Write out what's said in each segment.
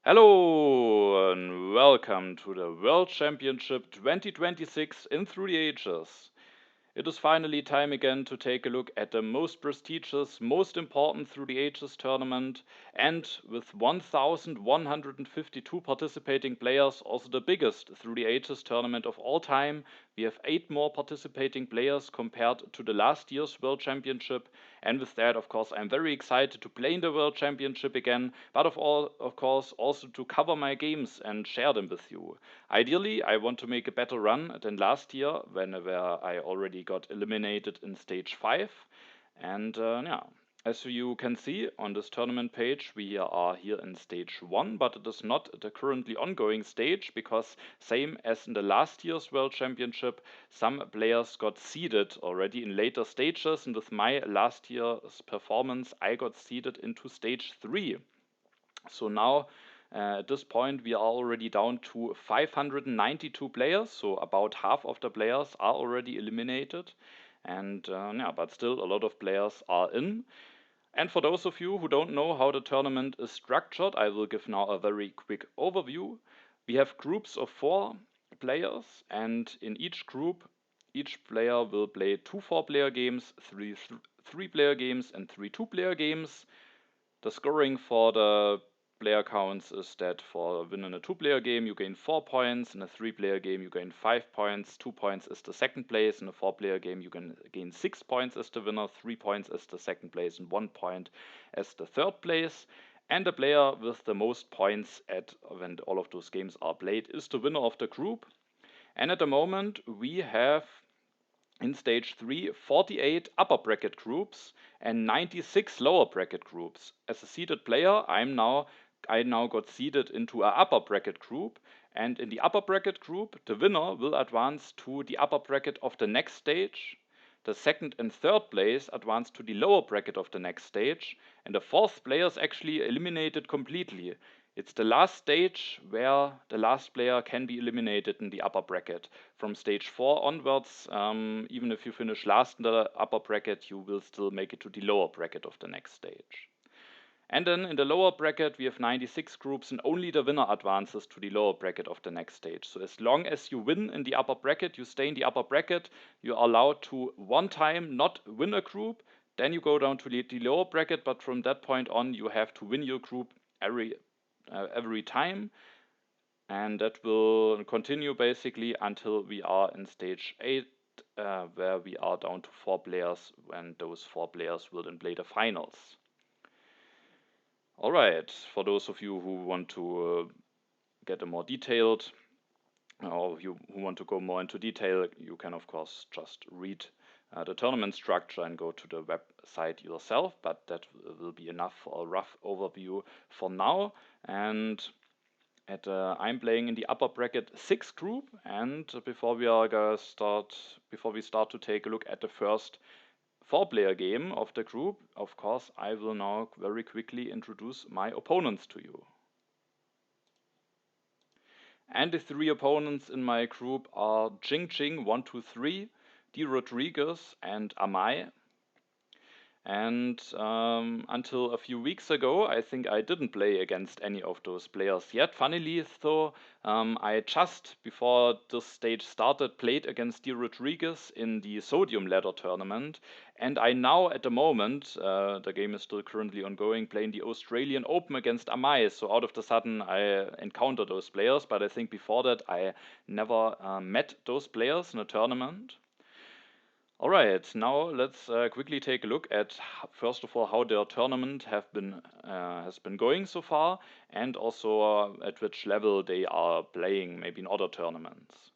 Hello and welcome to the World Championship 2026 in Through the Ages. It is finally time again to take a look at the most prestigious, most important Through the Ages tournament, and with 1,152 participating players, also the biggest Through the Ages tournament of all time. We have 8 more participating players compared to the last year's World Championship, and with that, of course, I'm very excited to play in the World Championship again, but of course, also to cover my games and share them with you. Ideally, I want to make a better run than last year, where I already got eliminated in stage 5. And yeah, as you can see on this tournament page, we are here in stage 1, but it is not the currently ongoing stage because, same as in the last year's World Championship, some players got seeded already in later stages, and with my last year's performance, I got seeded into stage 3. So now, at this point, we are already down to 592 players, so about half of the players are already eliminated. And yeah, but still a lot of players are in. And for those of you who don't know how the tournament is structured, I will give now a very quick overview. We have groups of 4 players, and in each group, each player will play 2 4-player games, 3 3-player games, and 3 2-player games. The scoring for the player counts is that for winning a 2-player game, you gain 4 points. In a 3-player game, you gain 5 points. 2 points is the second place. In a 4-player game, you can gain 6 points as the winner, 3 points as the second place, and 1 point as the third place. And the player with the most points at when all of those games are played is the winner of the group. And at the moment, we have in stage 3, 48 upper bracket groups and 96 lower bracket groups. As a seeded player, I now got seeded into a upper bracket group, and in the upper bracket group, the winner will advance to the upper bracket of the next stage. The second and third place advance to the lower bracket of the next stage, and the fourth player is actually eliminated completely. It's the last stage where the last player can be eliminated in the upper bracket. From stage 4 onwards, even if you finish last in the upper bracket, you will still make it to the lower bracket of the next stage. And then in the lower bracket, we have 96 groups, and only the winner advances to the lower bracket of the next stage. So as long as you win in the upper bracket, you stay in the upper bracket, you are allowed to one time not win a group, then you go down to the lower bracket, but from that point on, you have to win your group every time, and that will continue basically until we are in stage 8, where we are down to 4 players, and those 4 players will then play the finals. Alright, for those of you who want to get a more detailed, or who want to go more into detail, you can of course just read the tournament structure and go to the website yourself, but that will be enough for a rough overview for now. And I'm playing in the upper bracket 6 group, and before we start to take a look at the first 4-player game of the group, of course, I will now very quickly introduce my opponents to you. And the 3 opponents in my group are Jing123, drodriguez, and amaj. And until a few weeks ago, I think I didn't play against any of those players yet. Funnily though, I just, before this stage started, played against drodriguez in the Sodium Ladder tournament. And I now, at the moment, the game is still currently ongoing, playing the Australian Open against amaj. So out of the sudden, I encountered those players. But I think before that, I never met those players in a tournament. Alright, now let's quickly take a look at, first of all, how their tournament has been going so far, and also at which level they are playing, maybe in other tournaments.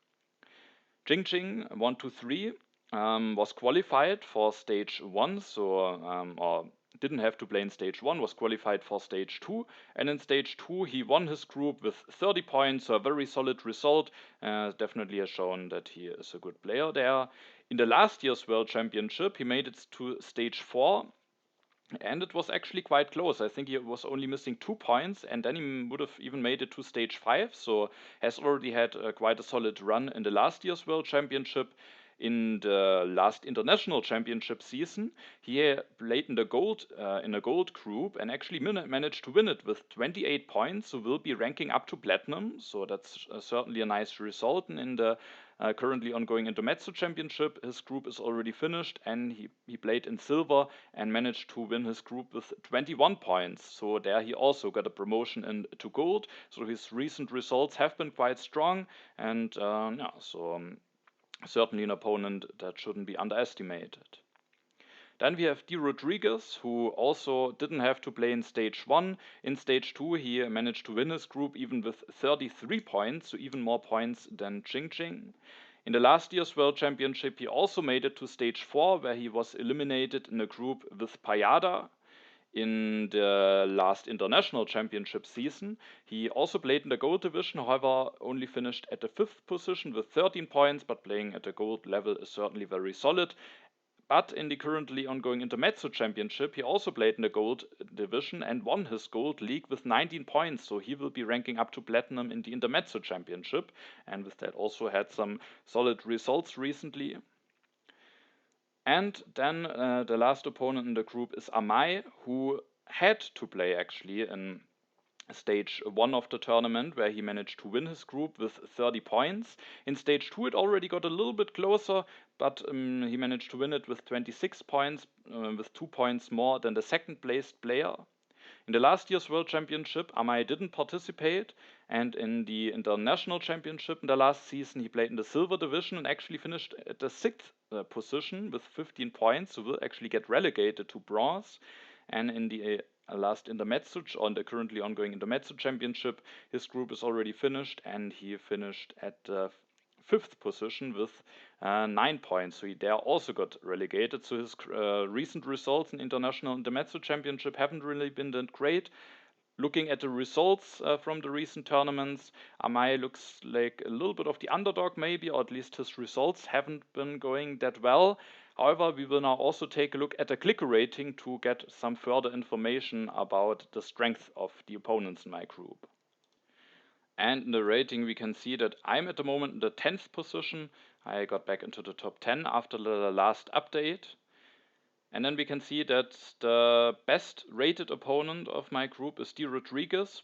Jing123 was qualified for stage 1, or didn't have to play in stage 1, was qualified for stage 2, and in stage 2 he won his group with 30 points, so a very solid result. Definitely has shown that he is a good player there. In the last year's World Championship, he made it to stage 4, and it was actually quite close. I think he was only missing 2 points, and then he would have even made it to stage 5, so has already had quite a solid run in the last year's World Championship. In the last international championship season, he played in a gold group and actually managed to win it with 28 points, so will be ranking up to platinum. So that's certainly a nice result. And in the currently ongoing Intermezzo championship, his group is already finished, and he played in silver and managed to win his group with 21 points. So there he also got a promotion into gold. So his recent results have been quite strong, and certainly an opponent that shouldn't be underestimated. Then we have drodriguez, who also didn't have to play in stage 1. In stage 2, he managed to win his group even with 33 points, so even more points than Jing. In the last year's World Championship, he also made it to stage 4, where he was eliminated in a group with Payada. In the last international championship season, he also played in the gold division, however, only finished at the 5th position with 13 points, but playing at the gold level is certainly very solid. But in the currently ongoing Intermezzo championship, he also played in the gold division and won his gold league with 19 points, so he will be ranking up to platinum in the Intermezzo championship, and with that also had some solid results recently. And then the last opponent in the group is Amaj, who had to play actually in stage 1 of the tournament, where he managed to win his group with 30 points. In stage 2 it already got a little bit closer, but he managed to win it with 26 points, with 2 points more than the second placed player. In the last year's World Championship, Amaj didn't participate, and in the International Championship in the last season, he played in the Silver Division and actually finished at the 6th position with 15 points, so will actually get relegated to Bronze. And in the last Intermezzo, on the currently ongoing Intermezzo Championship, his group is already finished, and he finished at the 5th position with 9 points. So he there also got relegated. So his recent results in International Intermezzo Championship haven't really been that great. Looking at the results from the recent tournaments, Amaj looks like a little bit of the underdog maybe, or at least his results haven't been going that well. However, we will now also take a look at the clicker rating to get some further information about the strength of the opponents in my group. And in the rating, we can see that I'm at the moment in the 10th position. I got back into the top 10 after the last update. And then we can see that the best rated opponent of my group is drodriguez,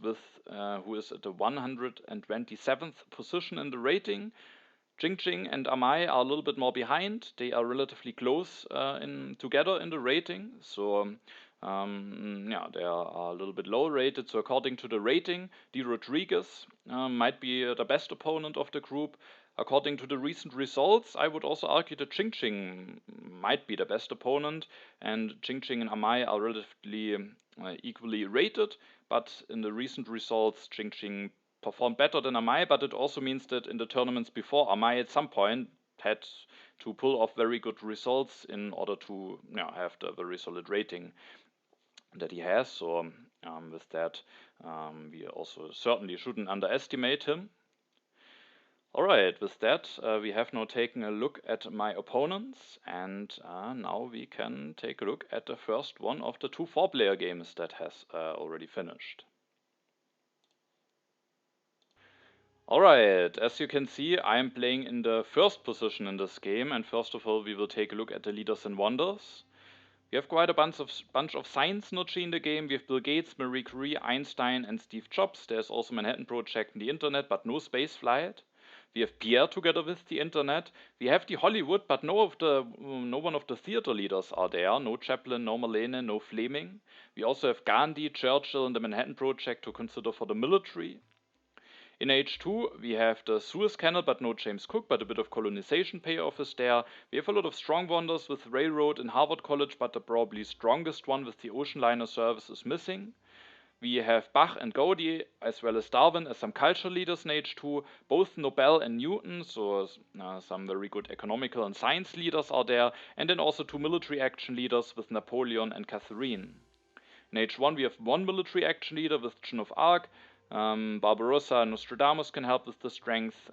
who is at the 127th position in the rating. Jing and Amaj are a little bit more behind. They are relatively close together in the rating. So they are a little bit low rated. So according to the rating, drodriguez might be the best opponent of the group. According to the recent results, I would also argue that Jing might be the best opponent, and Jing and Amaj are relatively equally rated, but in the recent results, Jing performed better than Amaj, but it also means that in the tournaments before, Amaj at some point had to pull off very good results in order to have the very solid rating that he has. So with that, we also certainly shouldn't underestimate him. Alright, with that, we have now taken a look at my opponents, and now we can take a look at the first one of the 2 4-player games that has already finished. Alright, as you can see, I am playing in the first position in this game, and first of all we will take a look at the leaders and wonders. We have quite a bunch of science nerds in the game. We have Bill Gates, Marie Curie, Einstein, and Steve Jobs. There's also Manhattan Project and the Internet, but no space flight. We have Pierre together with the Internet. We have the Hollywood, but no one of the theater leaders are there. No Chaplin, no Marlene, no Fleming. We also have Gandhi, Churchill, and the Manhattan Project to consider for the military. In H2, we have the Suez Canal, but no James Cook, but a bit of colonization payoff is there. We have a lot of strong wonders with Railroad and Harvard College, but the probably strongest one with the ocean liner service is missing. We have Bach and Gaudi, as well as Darwin, as some culture leaders in H2, both Nobel and Newton, so some very good economical and science leaders are there, and then also 2 military action leaders with Napoleon and Catherine. In H1 we have 1 military action leader with Joan of Arc. Barbarossa and Nostradamus can help with the strength.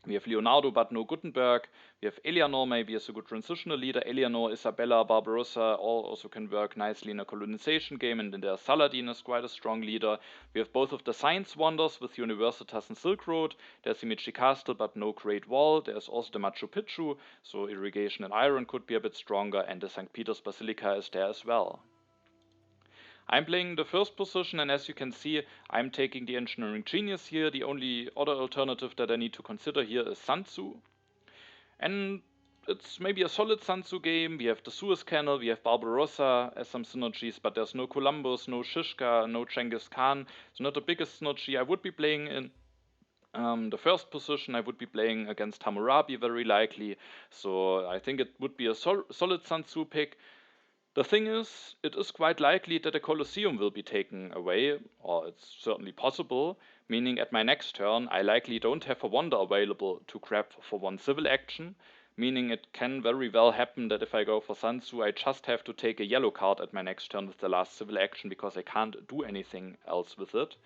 We have Leonardo but no Gutenberg. We have Eleanor maybe as a good transitional leader. Eleanor, Isabella, Barbarossa all also can work nicely in a colonization game, and then there's Saladin is quite a strong leader. We have both of the science wonders with Universitas and Silk Road. There's Himeji Castle but no Great Wall. There's also the Machu Picchu, so irrigation and iron could be a bit stronger, and the St. Peter's Basilica is there as well. I'm playing the first position, and as you can see, I'm taking the Engineering Genius here. The only other alternative that I need to consider here is Sun Tzu. And it's maybe a solid Sun Tzu game. We have the Suez Canal, we have Barbarossa as some synergies, but there's no Columbus, no Shishka, no Genghis Khan. It's not the biggest synergy. I would be playing in the first position. I would be playing against Hammurabi very likely. So I think it would be a solid Sun Tzu pick. The thing is, it is quite likely that a Colosseum will be taken away, or it's certainly possible, meaning at my next turn I likely don't have a wonder available to grab for one civil action, meaning it can very well happen that if I go for Sun Tzu I just have to take a yellow card at my next turn with the last civil action because I can't do anything else with it.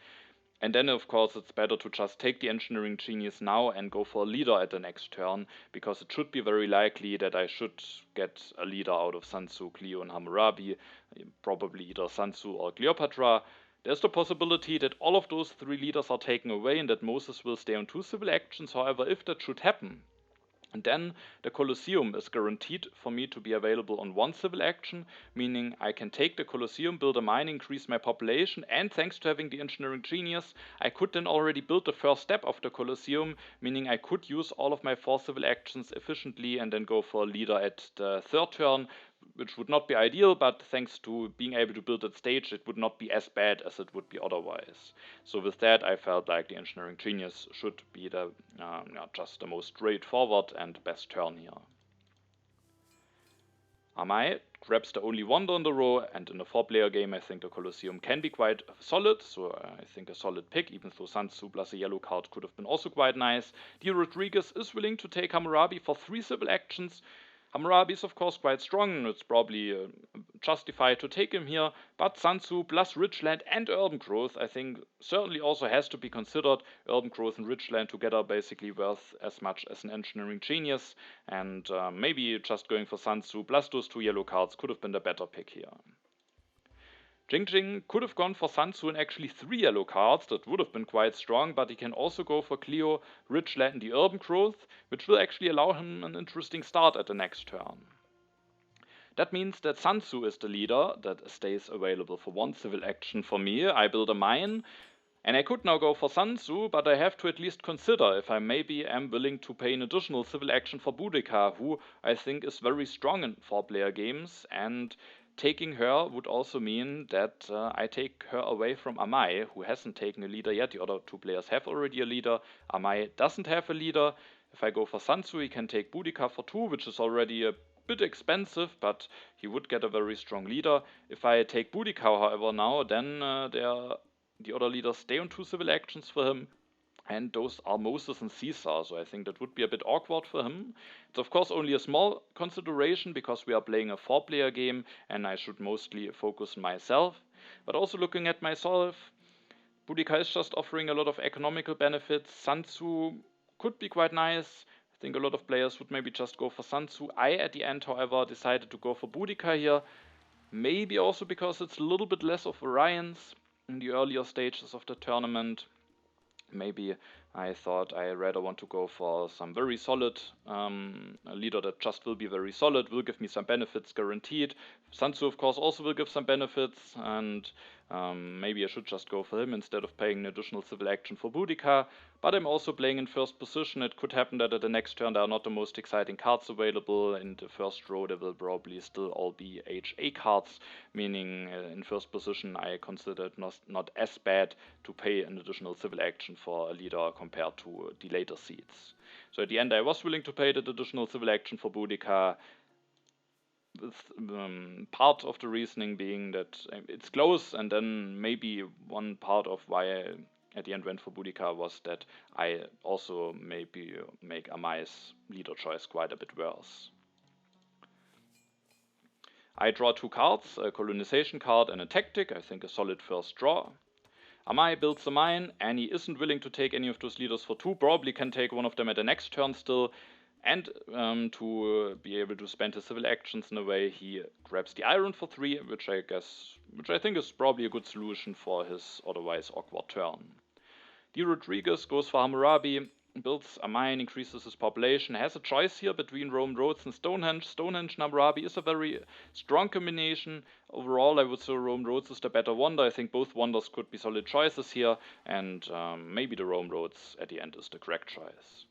And then, of course, it's better to just take the Engineering Genius now and go for a leader at the next turn, because it should be very likely that I should get a leader out of Sun Tzu, Clio, and Hammurabi, probably either Sun Tzu or Cleopatra. There's the possibility that all of those three leaders are taken away and that Moses will stay on 2 civil actions. However, if that should happen, and then the Colosseum is guaranteed for me to be available on 1 civil action, meaning I can take the Colosseum, build a mine, increase my population, and thanks to having the Engineering Genius, I could then already build the first step of the Colosseum, meaning I could use all of my 4 civil actions efficiently and then go for a leader at the third turn, which would not be ideal, but thanks to being able to build that stage, it would not be as bad as it would be otherwise. So with that, I felt like the Engineering Genius should be the just the most straightforward and best turn here. Amai grabs the only wonder in the row, and in a 4-player game I think the Colosseum can be quite solid, so I think a solid pick, even though Sun Tzu plus a yellow card could have been also quite nice. Drodriguez is willing to take Hammurabi for 3 civil actions. Hammurabi is of course quite strong, and it's probably justified to take him here, but Sun Tzu plus rich land and urban growth I think certainly also has to be considered. Urban growth and rich land together basically worth as much as an Engineering Genius, and maybe just going for Sun Tzu plus those 2 yellow cards could have been the better pick here. Jing could have gone for Sun Tzu and actually 3 yellow cards. That would have been quite strong, but he can also go for Clio, rich land, and the urban growth, which will actually allow him an interesting start at the next turn. That means that Sun Tzu is the leader that stays available for 1 civil action for me. I build a mine, and I could now go for Sun Tzu, but I have to at least consider if I maybe am willing to pay an additional civil action for Boudica, who I think is very strong in 4-player games, and taking her would also mean that I take her away from Amai, who hasn't taken a leader yet. The other 2 players have already a leader. Amai doesn't have a leader. If I go for Sun Tzu, he can take Boudica for 2, which is already a bit expensive, but he would get a very strong leader. If I take Boudica, however, now, then the other leaders stay on 2 civil actions for him, and those are Moses and Caesar, so I think that would be a bit awkward for him. It's of course only a small consideration because we are playing a 4-player game and I should mostly focus myself. But also looking at myself, Boudica is just offering a lot of economical benefits. Sun Tzu could be quite nice. I think a lot of players would maybe just go for Sun Tzu. I, at the end, however, decided to go for Boudica here. Maybe also because it's a little bit less of variance in the earlier stages of the tournament. Maybe I thought I rather want to go for some very solid a leader that just will be very solid, will give me some benefits guaranteed. Sun Tzu, of course, also will give some benefits, and maybe I should just go for him instead of paying an additional civil action for Boudica. But I'm also playing in first position. It could happen that at the next turn there are not the most exciting cards available. In the first row there will probably still all be HA cards, meaning in first position I consider it not as bad to pay an additional civil action for a leader compared to the later seeds. So at the end I was willing to pay that additional civil action for Boudica, with part of the reasoning being that it's close, and then maybe one part of why I at the end went for Boudica was that I also maybe make Amai's leader choice quite a bit worse. I draw 2 cards, a colonization card and a tactic. I think a solid first draw. Amaj builds a mine, and he isn't willing to take any of those leaders for 2, probably can take one of them at the next turn still, and to be able to spend his civil actions in a way, he grabs the iron for 3, which I think is probably a good solution for his otherwise awkward turn. Drodriguez goes for Hammurabi, builds a mine, increases his population, has a choice here between Roman roads and Stonehenge. Stonehenge and Hammurabi is a very strong combination. Overall, I would say Roman roads is the better wonder. I think both wonders could be solid choices here, and maybe the Roman roads at the end is the correct choice.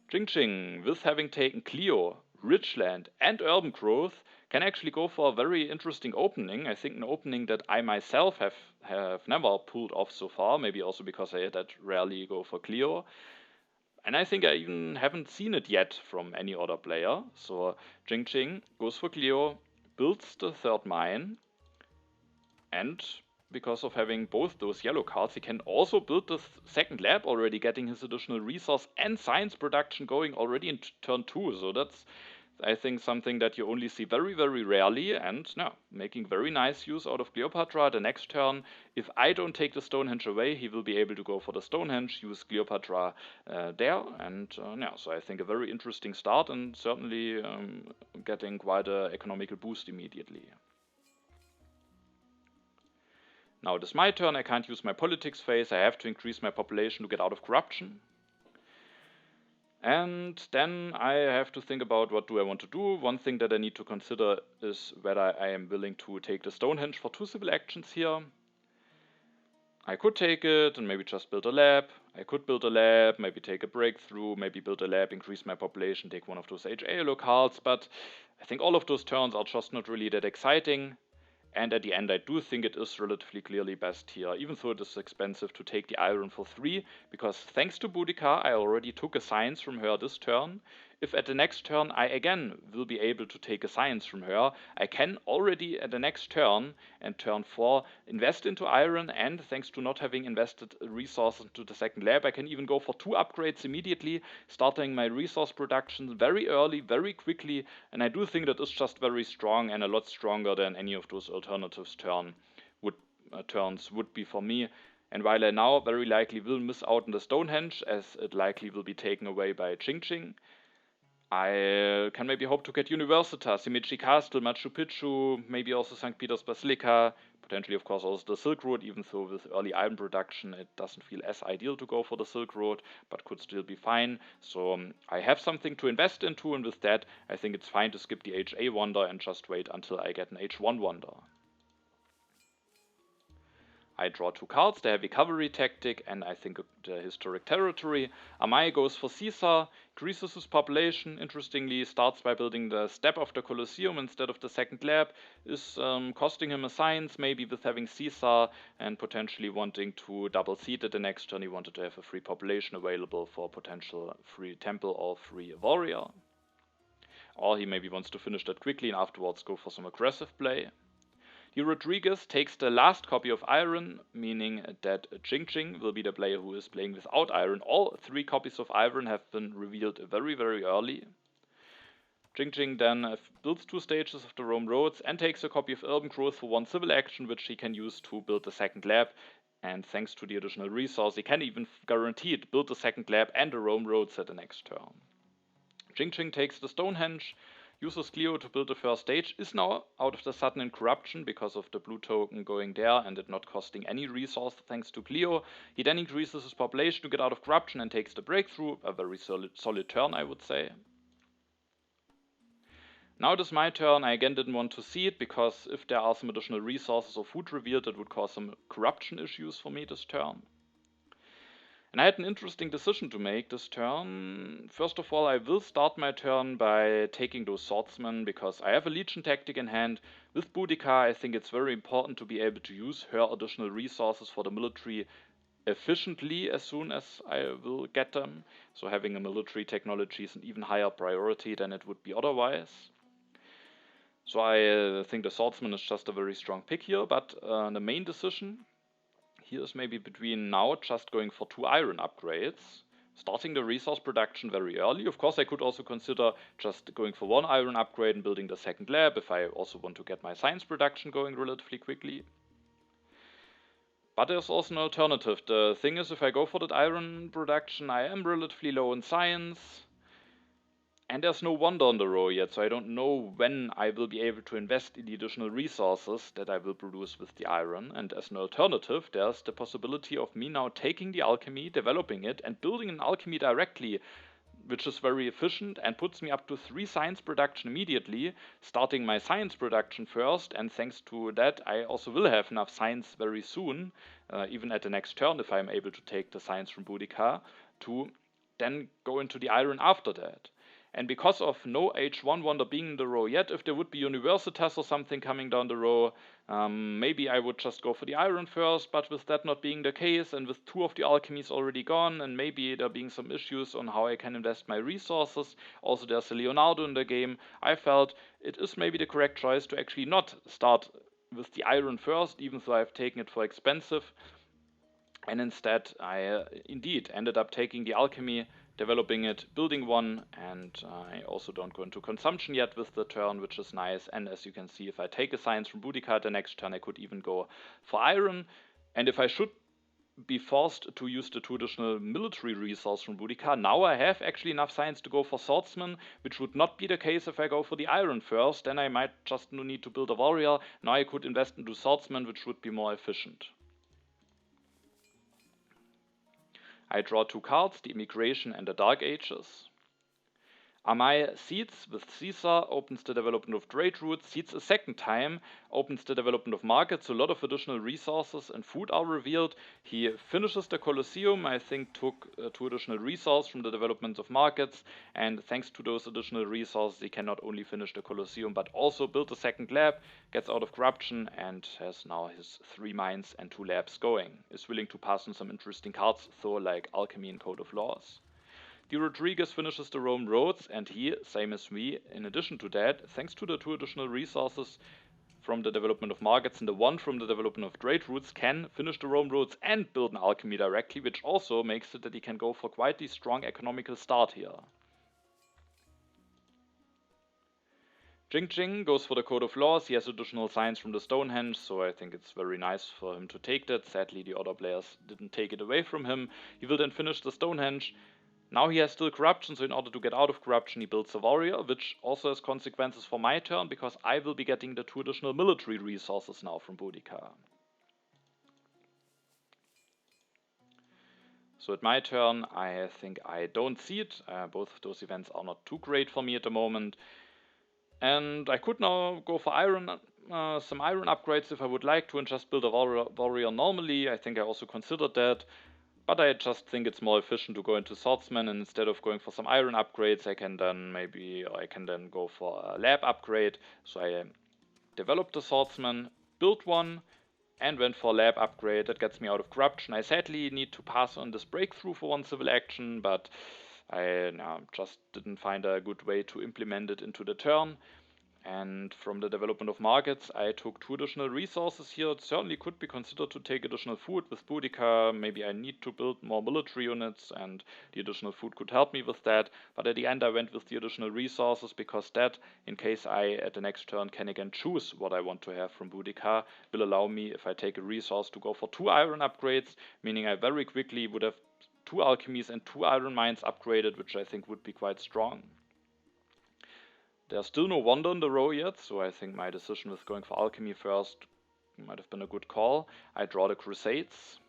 Jing, with having taken Clio, Ridgeland, and Urban Growth, can actually go for a very interesting opening. I think an opening that I myself have never pulled off so far, maybe also because I that rarely go for Clio. And I think I even haven't seen it yet from any other player. So Jing goes for Clio, builds the third mine, and because of having both those yellow cards, he can also build the second lab already, getting his additional resource and science production going already in turn 2. So that's, I think, something that you only see very, very rarely, and now making very nice use out of Cleopatra. The next turn, if I don't take the Stonehenge away, he will be able to go for the Stonehenge, use Cleopatra there, and yeah, so I think a very interesting start, and certainly getting quite an economical boost immediately. Now it is my turn, I can't use my politics phase, I have to increase my population to get out of corruption. And then I have to think about what do I want to do. One thing that I need to consider is whether I am willing to take the Stonehenge for 2 civil actions here. I could take it and maybe just build a lab. I could build a lab, maybe take a breakthrough, maybe build a lab, increase my population, take one of those HA locales, but I think all of those turns are just not really that exciting. And at the end, I do think it is relatively clearly best here, even though it is expensive to take the iron for 3, because thanks to Boudica, I already took a science from her this turn. If at the next turn I again will be able to take a science from her, I can already at the next turn and turn 4 invest into iron, and thanks to not having invested resources into the second lab, I can even go for 2 upgrades immediately, starting my resource production very early, very quickly, and I do think that is just very strong and a lot stronger than any of those alternatives turns would be for me. And while I now very likely will miss out on the Stonehenge, as it likely will be taken away by Jing, I can maybe hope to get Universitas, Himeji Castle, Machu Picchu, maybe also St. Peter's Basilica, potentially of course also the Silk Road, even though with early iron production it doesn't feel as ideal to go for the Silk Road, but could still be fine. So I have something to invest into, and with that I think it's fine to skip the HA wonder and just wait until I get an H1 wonder. I draw 2 cards, the Heavy Cavalry Tactic and I think the Historic Territory. Amaj goes for Caesar, increases his population, interestingly starts by building the step of the Colosseum instead of the second lab, is costing him a science, maybe with having Caesar and potentially wanting to double seed at the next turn. He wanted to have a free population available for potential free temple or free warrior. Or he maybe wants to finish that quickly and afterwards go for some aggressive play. Drodriguez takes the last copy of iron, meaning that Jing will be the player who is playing without iron. All 3 copies of iron have been revealed very, very early. Jing then builds 2 stages of the Rome roads and takes a copy of Urban Growth for 1 civil action, which he can use to build the second lab. And thanks to the additional resource, he can even guaranteed build the second lab and the Rome roads at the next turn. Jing takes the Stonehenge, uses Clio to build the first stage, is now out of the sudden in corruption because of the blue token going there and it not costing any resource thanks to Clio. He then increases his population to get out of corruption and takes the breakthrough, a very solid turn I would say. Now it is my turn. I again didn't want to see it because if there are some additional resources or food revealed, it would cause some corruption issues for me this turn. And I had an interesting decision to make this turn. First of all, I will start my turn by taking those swordsmen because I have a legion tactic in hand. With Boudica, I think it's very important to be able to use her additional resources for the military efficiently as soon as I will get them. So having a military technology is an even higher priority than it would be otherwise. So I think the swordsman is just a very strong pick here, but the main decision here is maybe between now just going for 2 iron upgrades, starting the resource production very early. Of course, I could also consider just going for 1 iron upgrade and building the second lab if I also want to get my science production going relatively quickly. But there's also an alternative. The thing is, if I go for that iron production, I am relatively low in science. And there's no wonder on the row yet, so I don't know when I will be able to invest in the additional resources that I will produce with the iron. And as an alternative, there's the possibility of me now taking the alchemy, developing it, and building an alchemy directly, which is very efficient and puts me up to 3 science production immediately, starting my science production first, and thanks to that I also will have enough science very soon, even at the next turn if I'm able to take the science from Boudica, to then go into the iron after that. And because of no H1 wonder being in the row yet, if there would be Universitas or something coming down the row, maybe I would just go for the iron first, but with that not being the case, and with 2 of the alchemies already gone, and maybe there being some issues on how I can invest my resources, also there's a Leonardo in the game, I felt it is maybe the correct choice to actually not start with the iron first, even though I've taken it for expensive, and instead I indeed ended up taking the alchemy, developing it, building one, and I also don't go into consumption yet with the turn, which is nice. And as you can see, if I take a science from Boudica the next turn, I could even go for iron. And if I should be forced to use the 2 additional military resources from Boudica, now I have actually enough science to go for swordsman, which would not be the case if I go for the iron first. Then I might just need to build a warrior. Now I could invest into swordsman, which would be more efficient. I draw 2 cards, the Immigration and the Dark Ages. Amaj Seeds with Caesar opens the development of trade routes. Seeds a second time opens the development of markets. A lot of additional resources and food are revealed. He finishes the Colosseum, I think took 2 additional resources from the development of markets. And thanks to those additional resources, he can not only finish the Colosseum, but also build a second lab, gets out of corruption, and has now his 3 mines and 2 labs going. Is willing to pass on some interesting cards, though, like Alchemy and Code of Laws. Drodriguez finishes the Rome roads, and he, same as me, in addition to that, thanks to the 2 additional resources from the development of markets and the 1 from the development of trade routes, can finish the Rome roads and build an alchemy directly, which also makes it that he can go for quite a strong economical start here. Jing Jing goes for the Code of Laws. He has additional science from the Stonehenge, so I think it's very nice for him to take that. Sadly, the other players didn't take it away from him. He will then finish the Stonehenge. Now he has still corruption, so in order to get out of corruption, he builds a warrior, which also has consequences for my turn, because I will be getting the 2 additional military resources now from Boudica. So at my turn, I think I don't see it. Both of those events are not too great for me at the moment. And I could now go for iron, some iron upgrades if I would like to, and just build a warrior normally. I think I also considered that. But I just think it's more efficient to go into swordsman, and instead of going for some iron upgrades, I can then go for a lab upgrade. So I developed a swordsman, built one, and went for a lab upgrade. That gets me out of corruption. I sadly need to pass on this breakthrough for 1 civil action, but I just didn't find a good way to implement it into the turn. And from the development of markets, I took 2 additional resources here. It certainly could be considered to take additional food with Boudica. Maybe I need to build more military units, and the additional food could help me with that. But at the end, I went with the additional resources, because that, in case I at the next turn can again choose what I want to have from Boudica, will allow me, if I take a resource, to go for 2 iron upgrades, meaning I very quickly would have 2 alchemies and 2 iron mines upgraded, which I think would be quite strong. There's still no wonder in the row yet, so I think my decision with going for alchemy first might have been a good call. I draw the Crusades.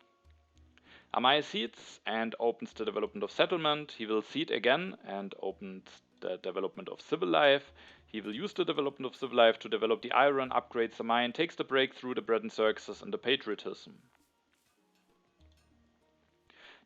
Amaj seeds and opens the development of settlement. He will seed again and opens the development of civil life. He will use the development of civil life to develop the iron, upgrades the mine, takes the breakthrough, the bread and circuses, and the patriotism.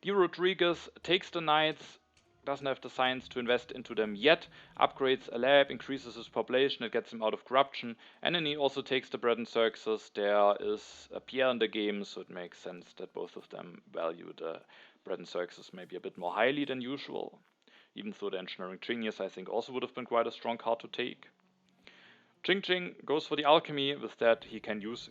Drodriguez takes the knights, doesn't have the science to invest into them yet, upgrades a lab, increases his population, it gets him out of corruption, and then he also takes the bread and circuses. There is a Pierre in the game, so it makes sense that both of them value the bread and circuses maybe a bit more highly than usual. Even though the Engineering Genius, I think, also would have been quite a strong card to take. Jing Jing goes for the alchemy. With that, he can use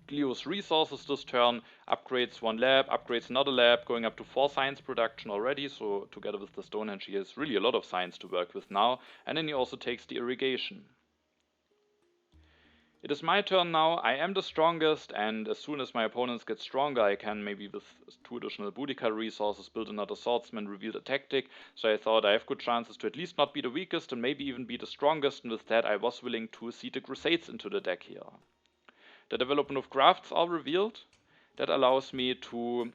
Cleo's resources this turn, upgrades 1 lab, upgrades another lab, going up to 4 science production already, so together with the Stonehenge he has really a lot of science to work with now, and then he also takes the irrigation. It is my turn now. I am the strongest, and as soon as my opponents get stronger, I can maybe with 2 additional Boudica resources build another swordsman, reveal the tactic. So I thought I have good chances to at least not be the weakest and maybe even be the strongest, and with that I was willing to seed the Crusades into the deck here. The development of crafts are revealed. That allows me to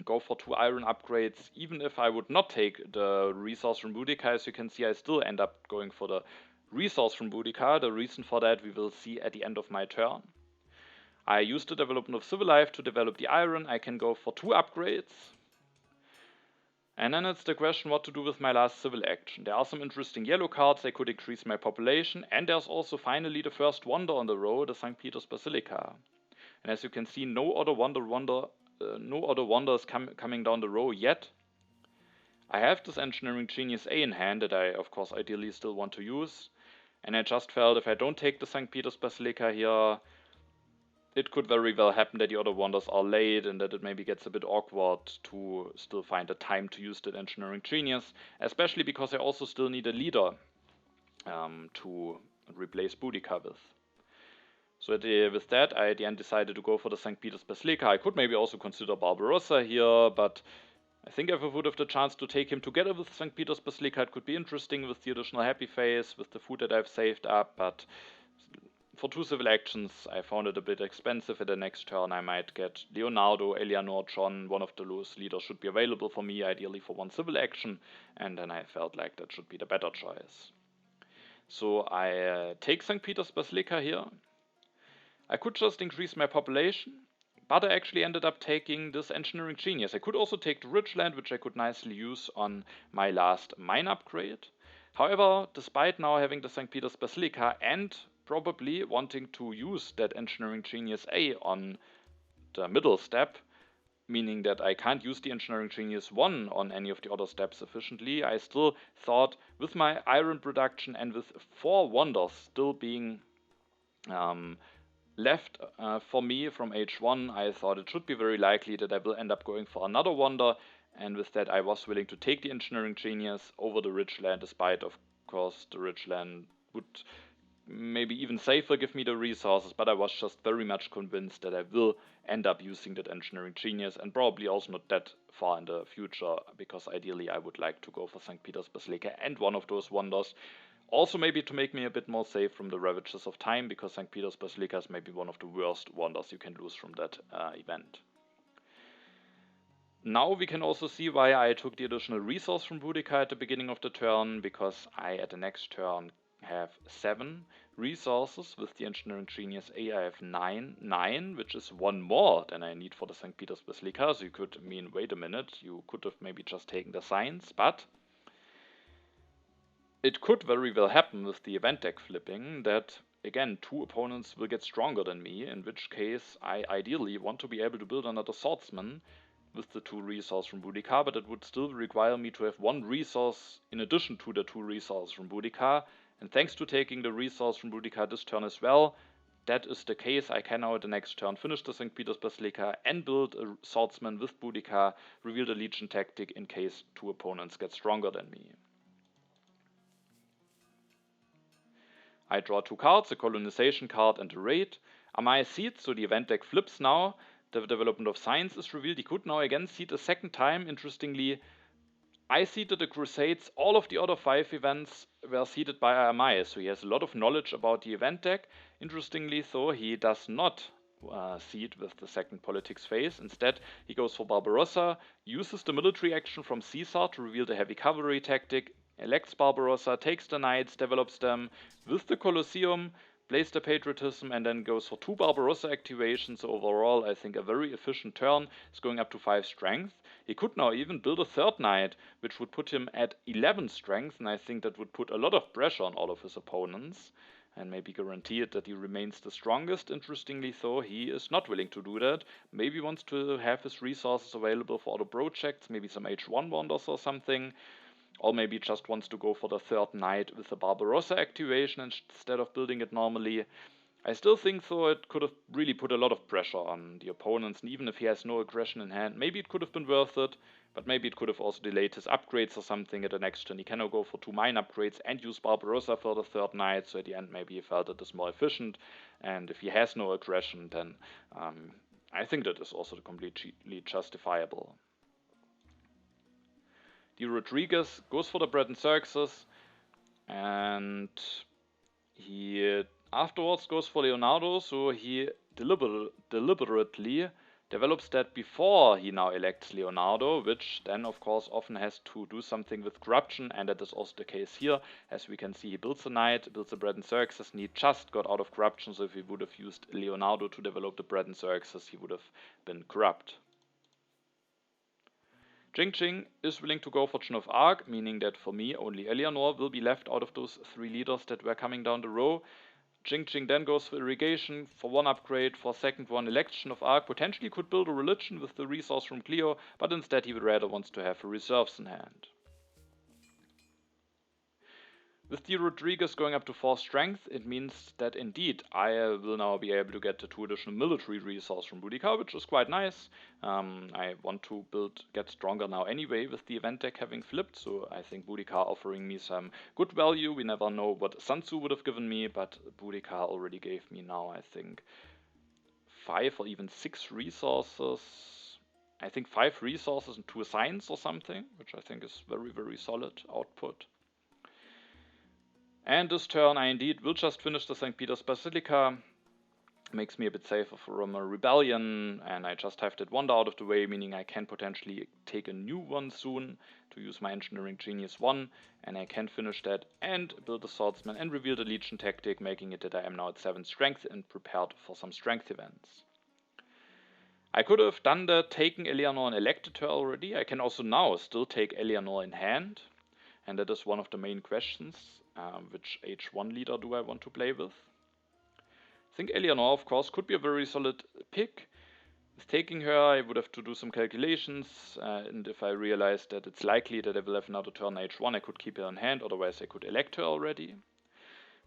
go for 2 iron upgrades, even if I would not take the resource from Boudica. As you can see, I still end up going for the resource from Boudica. The reason for that we will see at the end of my turn. I use the development of Civil Life to develop the iron. I can go for 2 upgrades. And then it's the question what to do with my last civil action. There are some interesting yellow cards. I could increase my population, and there's also finally the first wonder on the row, the St. Peter's Basilica. And as you can see, no other wonders coming down the row yet. I have this Engineering Genius A in hand that I, of course, ideally still want to use. And I just felt if I don't take the St. Peter's Basilica here, it could very well happen that the other wonders are late and that it maybe gets a bit awkward to still find the time to use that Engineering Genius, especially because I also still need a leader to replace Boudica with. So with that, I at the end decided to go for the St. Peter's Basilica. I could maybe also consider Barbarossa here, but I think if I would have the chance to take him together with St. Peter's Basilica, it could be interesting with the additional happy phase, with the food that I've saved up, but for 2 civil actions, I found it a bit expensive. At the next turn, I might get Leonardo, Eleanor, John. One of the loose leaders should be available for me, ideally for 1 civil action, and then I felt like that should be the better choice. So I take St. Peter's Basilica here. I could just increase my population, but I actually ended up taking this Engineering Genius. I could also take the Ridgeland, which I could nicely use on my last mine upgrade. However, despite now having the St. Peter's Basilica and probably wanting to use that Engineering Genius A on the middle step, meaning that I can't use the Engineering Genius 1 on any of the other steps efficiently, I still thought with my iron production and with 4 wonders still being left for me from H1, I thought it should be very likely that I will end up going for another wonder, and with that I was willing to take the Engineering Genius over the Ridgeland, despite of course the Ridgeland would maybe even safer give me the resources, but I was just very much convinced that I will end up using that Engineering Genius, and probably also not that far in the future, because ideally I would like to go for St. Peter's Basilica and one of those wonders. Also maybe to make me a bit more safe from the ravages of time, because St. Peter's Basilica is maybe one of the worst wonders you can lose from that event. Now we can also see why I took the additional resource from Boudica at the beginning of the turn, because I at the next turn have 7 resources. With the Engineering Genius A I have 9, which is 1 more than I need for the St. Peter's Basilica. So you could mean, wait a minute, you could have maybe just taken the science, but it could very well happen with the event deck flipping that, again, 2 opponents will get stronger than me, in which case I ideally want to be able to build another swordsman with the 2 resources from Boudica, but it would still require me to have 1 resource in addition to the 2 resources from Boudica, and thanks to taking the resource from Boudica this turn as well, that is the case. I can now at the next turn finish the St. Peter's Basilica and build a swordsman with Boudica, reveal the Legion tactic in case 2 opponents get stronger than me. I draw 2 cards, a colonization card and a raid. Amaj seeds, so the event deck flips now. The development of science is revealed. He could now again seed a second time. Interestingly, I seeded the Crusades. All of the other 5 events were seeded by Amaj, so he has a lot of knowledge about the event deck. Interestingly, though, he does not seed with the second politics phase. Instead, he goes for Barbarossa, uses the military action from Caesar to reveal the heavy cavalry tactic, elects Barbarossa, takes the knights, develops them with the Colosseum, plays the patriotism, and then goes for 2 Barbarossa activations. So overall, I think a very efficient turn. Is going up to 5 strength. He could now even build a 3rd knight, which would put him at 11 strength, and I think that would put a lot of pressure on all of his opponents, and maybe guarantee it that he remains the strongest. Interestingly though, he is not willing to do that. Maybe wants to have his resources available for other projects, maybe some H1 wonders or something, or maybe just wants to go for the 3rd knight with the Barbarossa activation instead of building it normally. I still think, though, it could have really put a lot of pressure on the opponents, and even if he has no aggression in hand, maybe it could have been worth it, but maybe it could have also delayed his upgrades or something at the next turn. He can now go for 2 mine upgrades and use Barbarossa for the 3rd knight, so at the end maybe he felt it is more efficient, and if he has no aggression, then I think that is also completely justifiable. Drodriguez goes for the bread and circuses, and he afterwards goes for Leonardo, so he deliberately develops that before he now elects Leonardo, which then of course often has to do something with corruption, and that is also the case here. As we can see, he builds a knight, builds a bread and circuses, and he just got out of corruption, so if he would have used Leonardo to develop the bread and circuses, he would have been corrupt. Jing is willing to go for Joan of Arc, meaning that for me only Eleanor will be left out of those 3 leaders that were coming down the row. Jing then goes for irrigation, for 1 upgrade, for 2nd one election of Arc, potentially could build a religion with the resource from Cleo, but instead he would rather wants to have reserves in hand. With Drodriguez going up to 4 strength, it means that indeed I will now be able to get the 2 additional military resources from Boudica, which is quite nice. I want to get stronger now anyway with the event deck having flipped, so I think Boudica offering me some good value. We never know what Sun Tzu would have given me, but Boudica already gave me now, I think, 5 or even 6 resources. I think 5 resources and 2 signs or something, which I think is very, very solid output. And this turn I indeed will just finish the St. Peter's Basilica. Makes me a bit safer from a rebellion, and I just have that wonder out of the way, meaning I can potentially take a new one soon to use my Engineering Genius 1, and I can finish that and build a Swordsman and reveal the Legion tactic, making it that I am now at 7 strength and prepared for some strength events. I could have done that, taken Eleanor and elected her already. I can also now still take Eleanor in hand, and that is one of the main questions. Which H1 leader do I want to play with? I think Eleanor, of course, could be a very solid pick. With taking her, I would have to do some calculations, and if I realize that it's likely that I will have another turn H1, I could keep her in hand, otherwise I could elect her already.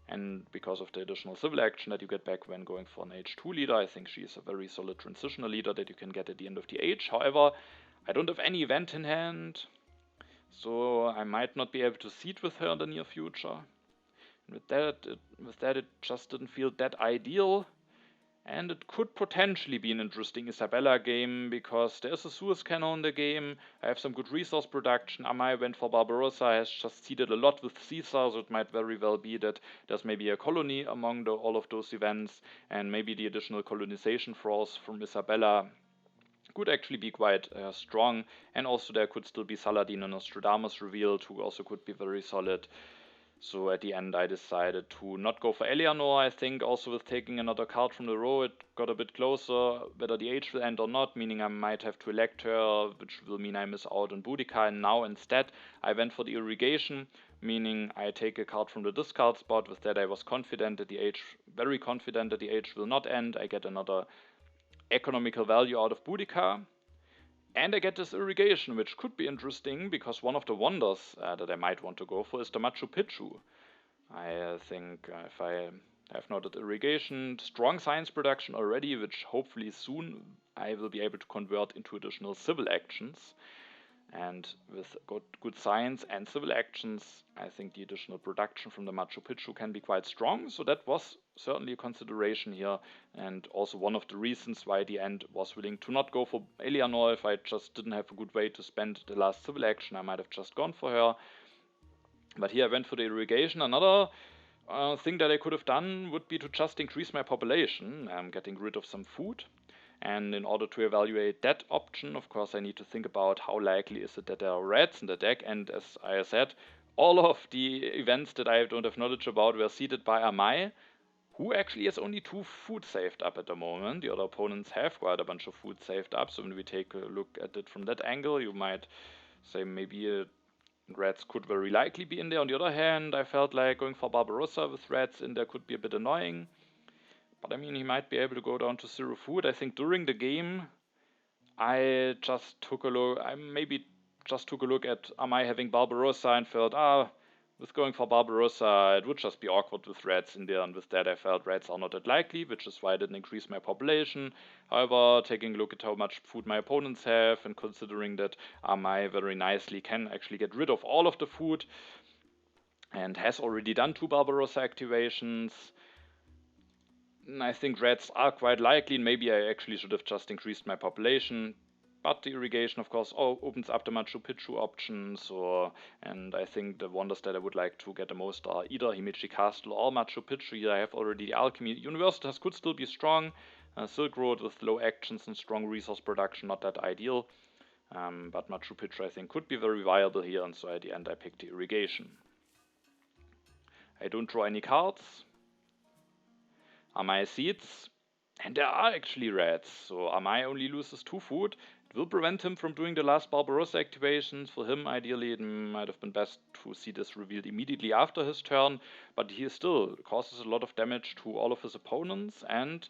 And because of the additional civil action that you get back when going for an H2 leader, I think she is a very solid transitional leader that you can get at the end of the age. However, I don't have any event in hand, so I might not be able to seed with her in the near future. With that, it just didn't feel that ideal, and it could potentially be an interesting Isabella game, because there's a Suez Cannon in the game, I have some good resource production, Amai went for Barbarossa, has just seeded a lot with Caesar, so it might very well be that there's maybe a colony among all of those events, and maybe the additional colonization force from Isabella could actually be quite strong, and also there could still be Saladin and Nostradamus revealed, who also could be very solid. So at the end I decided to not go for Eleanor. I think also with taking another card from the row it got a bit closer whether the age will end or not, meaning I might have to elect her, which will mean I miss out on Boudica, and now instead I went for the irrigation, meaning I take a card from the discard spot. With that I was confident that the age, very confident that the age will not end. I get another economical value out of Boudica. And I get this irrigation, which could be interesting, because one of the wonders that I might want to go for is the Machu Picchu. I think if I have now that irrigation, strong science production already, which hopefully soon I will be able to convert into additional civil actions. And with good science and civil actions, I think the additional production from the Machu Picchu can be quite strong. So that was certainly a consideration here, and also one of the reasons why at the end was willing to not go for Eleanor. If I just didn't have a good way to spend the last civil action, I might have just gone for her. But here I went for the irrigation. Another thing that I could have done would be to just increase my population, getting rid of some food. And in order to evaluate that option, of course, I need to think about how likely is it that there are rats in the deck. And as I said, all of the events that I don't have knowledge about were seeded by Amai, who actually has only 2 food saved up at the moment. The other opponents have quite a bunch of food saved up. So when we take a look at it from that angle, you might say maybe rats could very likely be in there. On the other hand, I felt like going for Barbarossa with rats in there could be a bit annoying. But I mean, he might be able to go down to 0 food. I think during the game, I just took a look. I maybe just took a look at Amai having Barbarossa and felt, With going for Barbarossa, it would just be awkward with reds in there, and with that I felt reds are not that likely, which is why I didn't increase my population. However, taking a look at how much food my opponents have, and considering that Amai very nicely can actually get rid of all of the food, and has already done 2 Barbarossa activations, I think reds are quite likely, and maybe I actually should have just increased my population. But the irrigation, of course, opens up the Machu Picchu options, and I think the wonders that I would like to get the most are either Himeji Castle or Machu Picchu. Here I have already the Alchemy. Universitas could still be strong. Silk Road with low actions and strong resource production, not that ideal. But Machu Picchu, I think, could be very viable here, and so at the end I picked the irrigation. I don't draw any cards. Amai seeds. And there are actually reds, so Amai only loses 2 food. It will prevent him from doing the last Barbarossa activations. For him, ideally, it might have been best to see this revealed immediately after his turn, but he still causes a lot of damage to all of his opponents, and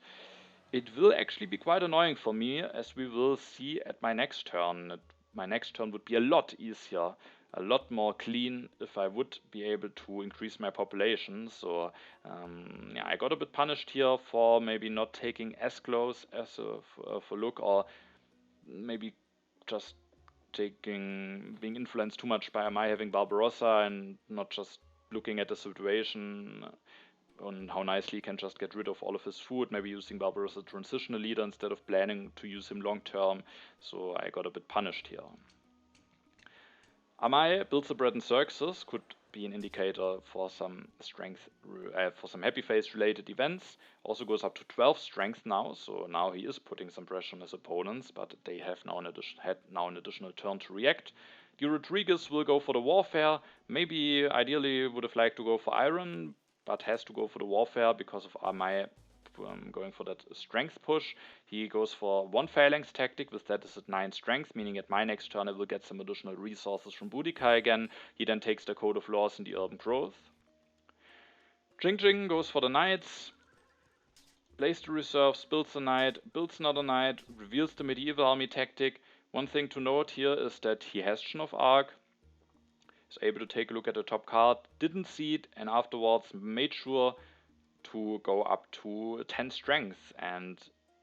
it will actually be quite annoying for me, as we will see at my next turn. My next turn would be a lot easier, a lot more clean if I would be able to increase my population. So yeah, I got a bit punished here for maybe not taking as close as a look, or maybe just being influenced too much by my having Barbarossa and not just looking at the situation on how nicely he can just get rid of all of his food, maybe using Barbarossa transitional leader instead of planning to use him long term. So I got a bit punished here. Amai builds a bread and circuses, could be an indicator for some strength, for some happy face related events. Also goes up to 12 strength now, so now he is putting some pressure on his opponents, but they have now an additional turn to react. Drodriguez will go for the warfare. Maybe ideally would have liked to go for iron, but has to go for the warfare because of Amai going for that strength push. He goes for 1 phalanx tactic, with that is at 9 strength, meaning at my next turn I will get some additional resources from Boudica again. He then takes the Code of Laws and the Urban Growth. Jing goes for the knights, plays the reserves, builds a knight, builds another knight, reveals the medieval army tactic. One thing to note here is that he has Shin of Arc, is able to take a look at the top card, didn't see it, and afterwards made sure to go up to 10 strength, and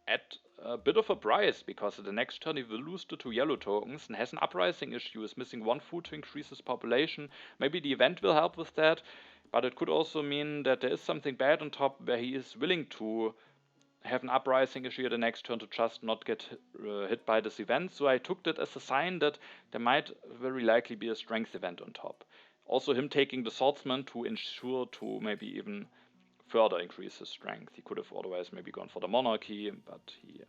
at a bit of a price, because at the next turn he will lose the 2 yellow tokens and has an uprising issue, is missing 1 food to increase his population. Maybe the event will help with that, but it could also mean that there is something bad on top where he is willing to have an uprising issue at the next turn to just not get hit by this event. So I took that as a sign that there might very likely be a strength event on top. Also him taking the swordsman to ensure to maybe even further increase his strength. He could have otherwise maybe gone for the monarchy, but he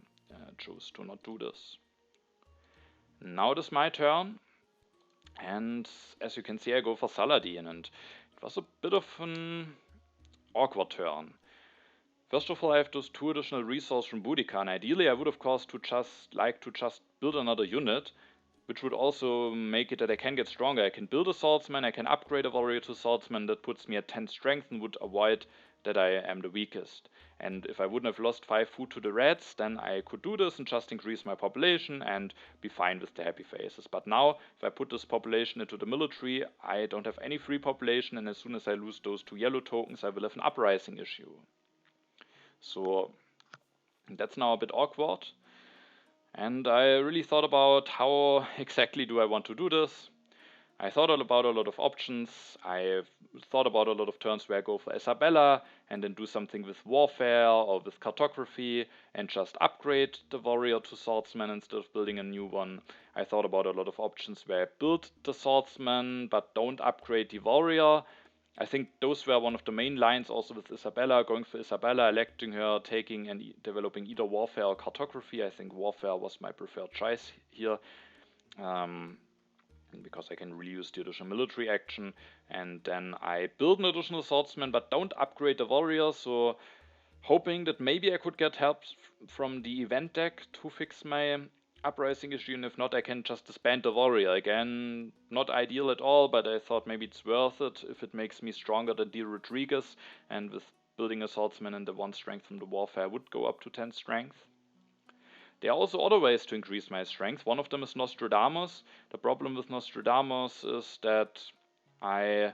chose to not do this. Now it is my turn, and as you can see I go for Saladin, and it was a bit of an awkward turn. First of all, I have those 2 additional resources from Boudica, and ideally I would of course like to just build another unit, which would also make it that I can get stronger. I can build a swordsman, I can upgrade a warrior to swordsman, that puts me at 10 strength and would avoid that I am the weakest. And if I wouldn't have lost 5 food to the reds, then I could do this and just increase my population and be fine with the happy faces. But now, if I put this population into the military, I don't have any free population, and as soon as I lose those 2 yellow tokens, I will have an uprising issue. So that's now a bit awkward. And I really thought about how exactly do I want to do this. I thought about a lot of options. I thought about a lot of turns where I go for Isabella and then do something with warfare or with cartography and just upgrade the warrior to swordsman instead of building a new one. I thought about a lot of options where I build the swordsman but don't upgrade the warrior. I think those were one of the main lines also with Isabella, going for Isabella, electing her, taking and developing either warfare or cartography. I think warfare was my preferred choice here. Because I can really use the additional military action, and then I build an additional swordsman but don't upgrade the warrior, so hoping that maybe I could get help from the event deck to fix my uprising issue, and if not I can just disband the warrior. Again, not ideal at all, but I thought maybe it's worth it if it makes me stronger than Drodriguez, and with building a swordsman and the 1 strength from the warfare would go up to 10 strength. There are also other ways to increase my strength. One of them is Nostradamus. The problem with Nostradamus is that I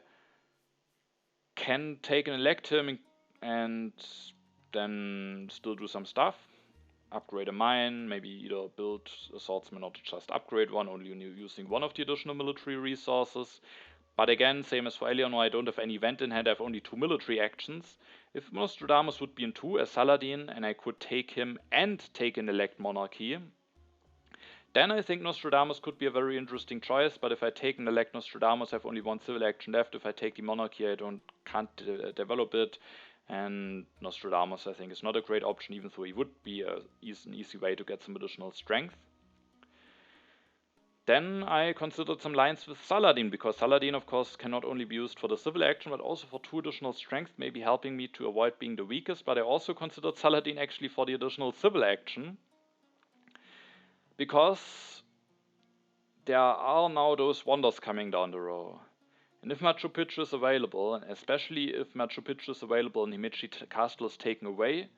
can take an Elective and then still do some stuff. Upgrade a mine, maybe either build a swordsman or just upgrade one, only using one of the additional military resources. But again, same as for Eleanor, I don't have any event in hand, I have only 2 military actions. If Nostradamus would be in 2 as Saladin, and I could take him and take an Elect Monarchy, then I think Nostradamus could be a very interesting choice, but if I take an Elect Nostradamus, I have only 1 civil action left. If I take the Monarchy, I can't develop it, and Nostradamus I think is not a great option, even though he would be an easy way to get some additional strength. Then I considered some lines with Saladin, because Saladin of course can not only be used for the civil action, but also for 2 additional strength, maybe helping me to avoid being the weakest. But I also considered Saladin actually for the additional civil action, because there are now those wonders coming down the road. And if Machu Picchu is available, and especially if Machu Picchu is available and Himeji Castle is taken away,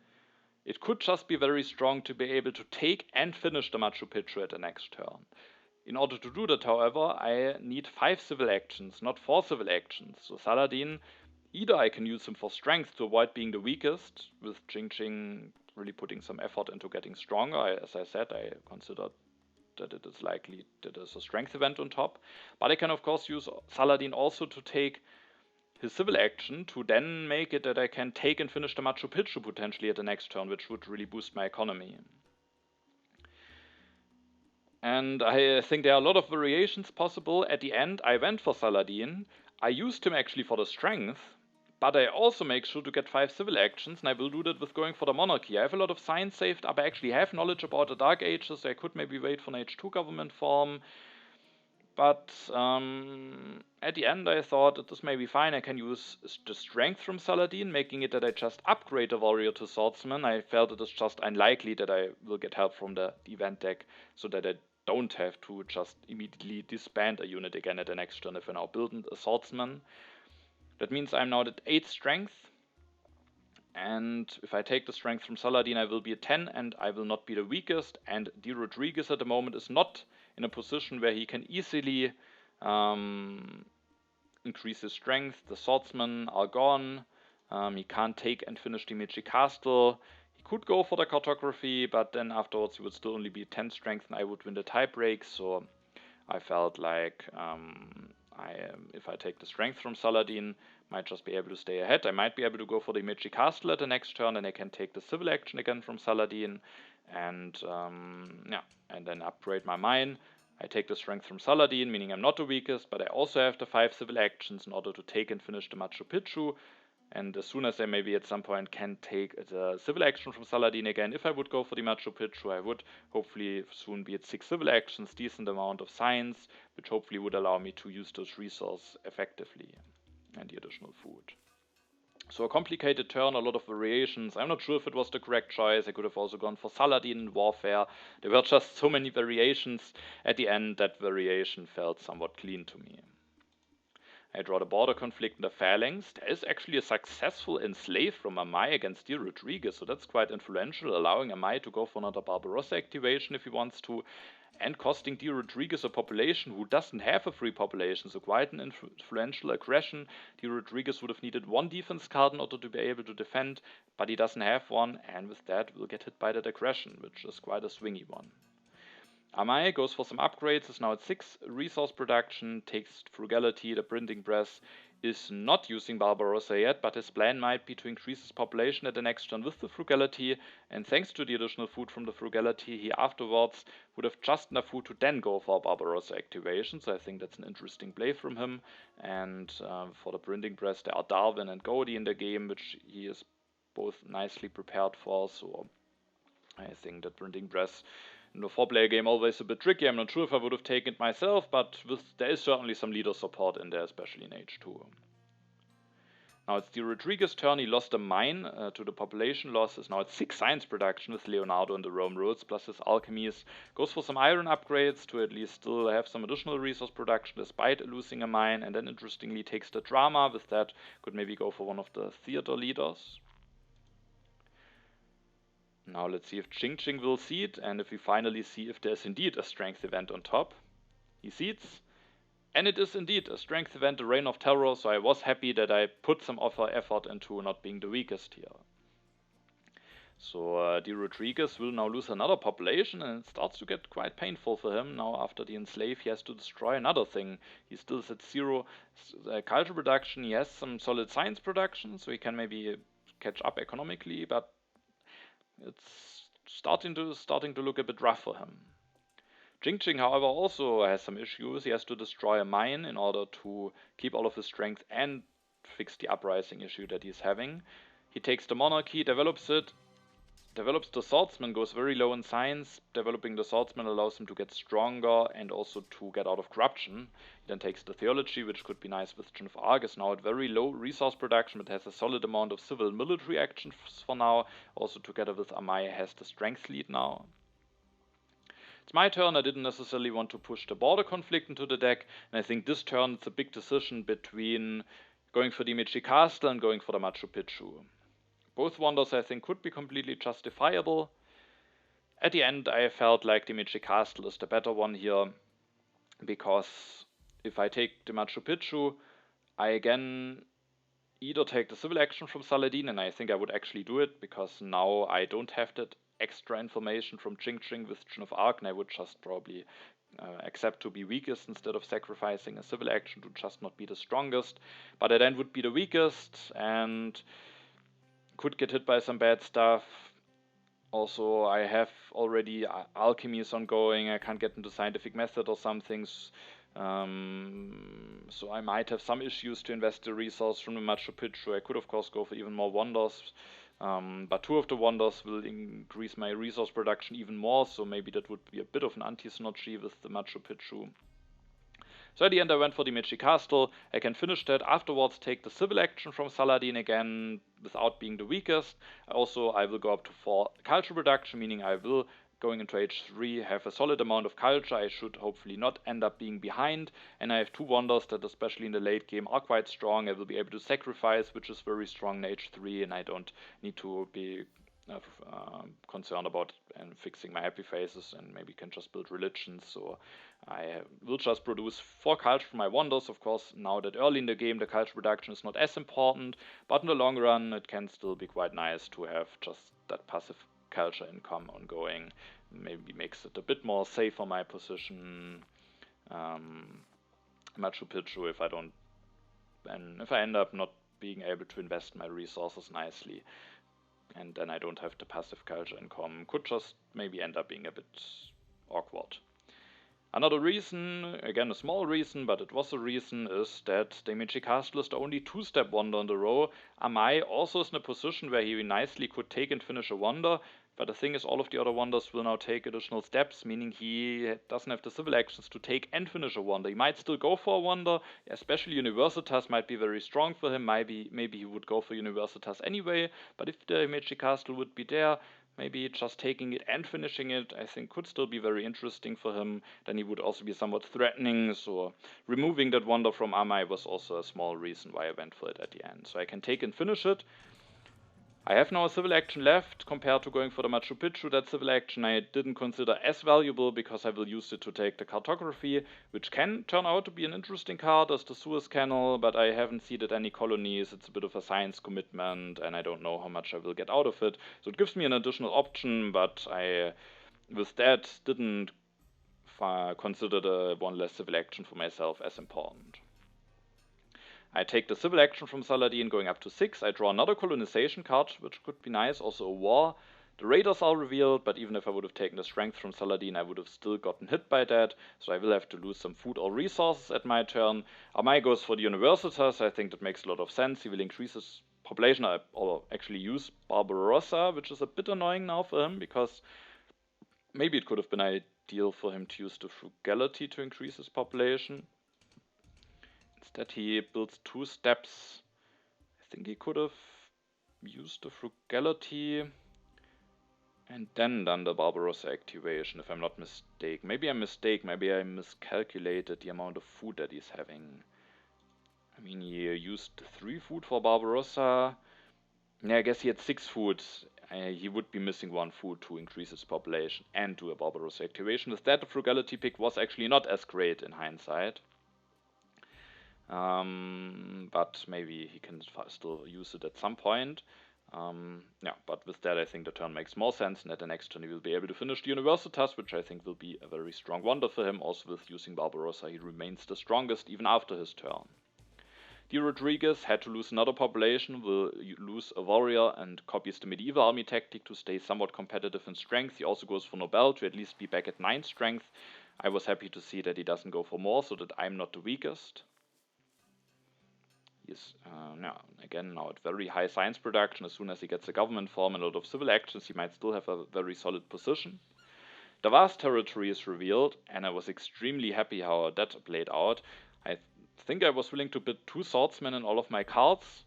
it could just be very strong to be able to take and finish the Machu Picchu at the next turn. In order to do that, however, I need 5 civil actions, not 4 civil actions. So Saladin, either I can use him for strength to avoid being the weakest, with Jing really putting some effort into getting stronger. As I said, I considered that it is likely that there's a strength event on top. But I can of course use Saladin also to take his civil action to then make it that I can take and finish the Machu Picchu potentially at the next turn, which would really boost my economy. And I think there are a lot of variations possible. At the end, I went for Saladin. I used him actually for the strength, but I also make sure to get 5 civil actions, and I will do that with going for the monarchy. I have a lot of science saved up. I actually have knowledge about the Dark Ages, so I could maybe wait for an H2 government form. But at the end I thought that this may be fine. I can use the strength from Saladin, making it that I just upgrade the warrior to swordsman. I felt it is just unlikely that I will get help from the event deck, so that I don't have to just immediately disband a unit again at the next turn if I now build a swordsman. That means I'm now at 8 strength, and if I take the strength from Saladin, I will be at 10, and I will not be the weakest, and drodriguez at the moment is not in a position where he can easily increase his strength. The swordsmen are gone, he can't take and finish the Himeji Castle. He could go for the cartography, but then afterwards he would still only be 10 strength and I would win the tiebreak, so I felt like if I take the strength from Saladin, might just be able to stay ahead. I might be able to go for the Himeji Castle at the next turn, and I can take the civil action again from Saladin, and and then upgrade my mine. I take the strength from Saladin, meaning I'm not the weakest, but I also have the 5 civil actions in order to take and finish the Machu Picchu. And as soon as I maybe at some point can take the civil action from Saladin again, if I would go for the Machu Picchu, I would hopefully soon be at 6 civil actions, decent amount of science, which hopefully would allow me to use those resources effectively, and the additional food. So a complicated turn, a lot of variations. I'm not sure if it was the correct choice. I could have also gone for Saladin in Warfare. There were just so many variations. At the end, that variation felt somewhat clean to me. I draw the border conflict in the phalanx. There is actually a successful enslave from Amaj against drodriguez, so that's quite influential, allowing Amaj to go for another Barbarossa activation if he wants to, and costing drodriguez a population who doesn't have a free population, so quite an influential aggression. Drodriguez would have needed 1 defense card in order to be able to defend, but he doesn't have one, and with that will get hit by that aggression, which is quite a swingy one. Amaj goes for some upgrades, is now at 6 resource production, takes frugality. The printing press is not using Barbarossa yet, but his plan might be to increase his population at the next turn with the frugality, and thanks to the additional food from the frugality, he afterwards would have just enough food to then go for Barbarossa activation, so I think that's an interesting play from him. And for the printing press, there are Darwin and Gaudi in the game, which he is both nicely prepared for, so I think that printing press in the 4-player game always a bit tricky. I'm not sure if I would have taken it myself, but there is certainly some leader support in there, especially in H2. Now it's drodriguez's turn. He lost a mine to the population loss. Is now at 6 science production with Leonardo and the Rome roads, plus his alchemies. Goes for some iron upgrades to at least still have some additional resource production despite losing a mine, and then interestingly takes the drama. With that, could maybe go for one of the theater leaders. Now let's see if Jing will seed, and if we finally see if there's indeed a strength event on top. He seeds, And it is indeed a strength event, a Reign of Terror, so I was happy that I put some effort into not being the weakest here. So drodriguez will now lose another population, and it starts to get quite painful for him. Now after the enslave, he has to destroy another thing. He still is at 0 culture production. He has some solid science production, so he can maybe catch up economically, but it's starting to look a bit rough for him. Jing, however, also has some issues. He has to destroy a mine in order to keep all of his strength and fix the uprising issue that he's having. He takes the monarchy, develops it, develops the swordsman, goes very low in science. Developing the swordsman allows him to get stronger and also to get out of corruption. He then takes the theology, which could be nice with Joan of Arc, is now at very low resource production, but has a solid amount of civil and military actions for now. Also together with Amai has the strength lead now. It's my turn. I didn't necessarily want to push the border conflict into the deck, and I think this turn it's a big decision between going for the Meiji Castle and going for the Machu Picchu. Both wonders I think could be completely justifiable. At the end I felt like the Meiji Castle is the better one here, because if I take the Machu Picchu, I again either take the civil action from Saladin, and I think I would actually do it, because now I don't have that extra information from Jing with Joan of Arc, and I would just probably accept to be weakest instead of sacrificing a civil action to just not be the strongest. But I then would be the weakest and could get hit by some bad stuff. Also, I have already alchemies ongoing. I can't get into scientific method or some things. So I might have some issues to invest the resource from the Machu Picchu. I could of course go for even more wonders, but 2 of the wonders will increase my resource production even more, so maybe that would be a bit of an anti-synergy with the Machu Picchu. So at the end I went for the Meiji Castle. I can finish that, afterwards take the civil action from Saladin again without being the weakest. Also I will go up to 4 culture production, meaning I will, going into H3, have a solid amount of culture. I should hopefully not end up being behind, and I have 2 wonders that especially in the late game are quite strong. I will be able to sacrifice, which is very strong in H3, and I don't need to be concerned about and fixing my happy faces, and maybe can just build religions. So I will just produce 4 culture from my wonders. Of course, now that early in the game the culture production is not as important, but in the long run it can still be quite nice to have just that passive culture income ongoing. Maybe makes it a bit more safe for my position. Machu Picchu, if I end up not being able to invest my resources nicely, and then I don't have the passive culture income, could just maybe end up being a bit awkward. Another reason, again a small reason, but it was a reason, is that the Meiji Castle is the only 2-step wonder in the row. Amai also is in a position where he nicely could take and finish a wonder, but the thing is all of the other wonders will now take additional steps, meaning he doesn't have the civil actions to take and finish a wonder. He might still go for a wonder, especially Universitas might be very strong for him. Maybe he would go for Universitas anyway, but if the Meiji Castle would be there, maybe just taking it and finishing it, I think, could still be very interesting for him. Then he would also be somewhat threatening, so removing that wonder from Amai was also a small reason why I went for it at the end. So I can take and finish it. I have now a civil action left compared to going for the Machu Picchu. That civil action I didn't consider as valuable because I will use it to take the cartography, which can turn out to be an interesting card as the Suez Canal, but I haven't seeded any colonies. It's a bit of a science commitment and I don't know how much I will get out of it. So it gives me an additional option, but I, with that, didn't consider the 1 less civil action for myself as important. I take the civil action from Saladin going up to 6. I draw another colonization card, which could be nice, also a war. The raiders are revealed, but even if I would have taken the strength from Saladin, I would have still gotten hit by that, so I will have to lose some food or resources at my turn. Amai goes for the Universitas. I think that makes a lot of sense. He will increase his population, or actually use Barbarossa, which is a bit annoying now for him, because maybe it could have been ideal for him to use the frugality to increase his population. Instead he builds 2 steps. I think he could have used the frugality and then done the Barbarossa activation, if I'm not mistaken. Maybe I'm mistaken, maybe I miscalculated the amount of food that he's having. I mean, he used 3 food for Barbarossa. Yeah, I guess he had 6 food. He would be missing 1 food to increase his population and do a Barbarossa activation. With that, the frugality pick was actually not as great in hindsight. but maybe he can still use it at some point. Yeah, but with that I think the turn makes more sense, and at the next turn he will be able to finish the Universitas, which I think will be a very strong wonder for him. Also with using Barbarossa he remains the strongest even after his turn. Drodriguez had to lose another population, will lose a warrior and copies the medieval army tactic to stay somewhat competitive in strength. He also goes for Nobel to at least be back at 9 strength. I was happy to see that he doesn't go for more, so that I'm not the weakest. He's now at very high science production. As soon as he gets a government form and a lot of civil actions, he might still have a very solid position. The vast territory is revealed, and I was extremely happy how that played out. I think I was willing to bid 2 swordsmen in all of my cards,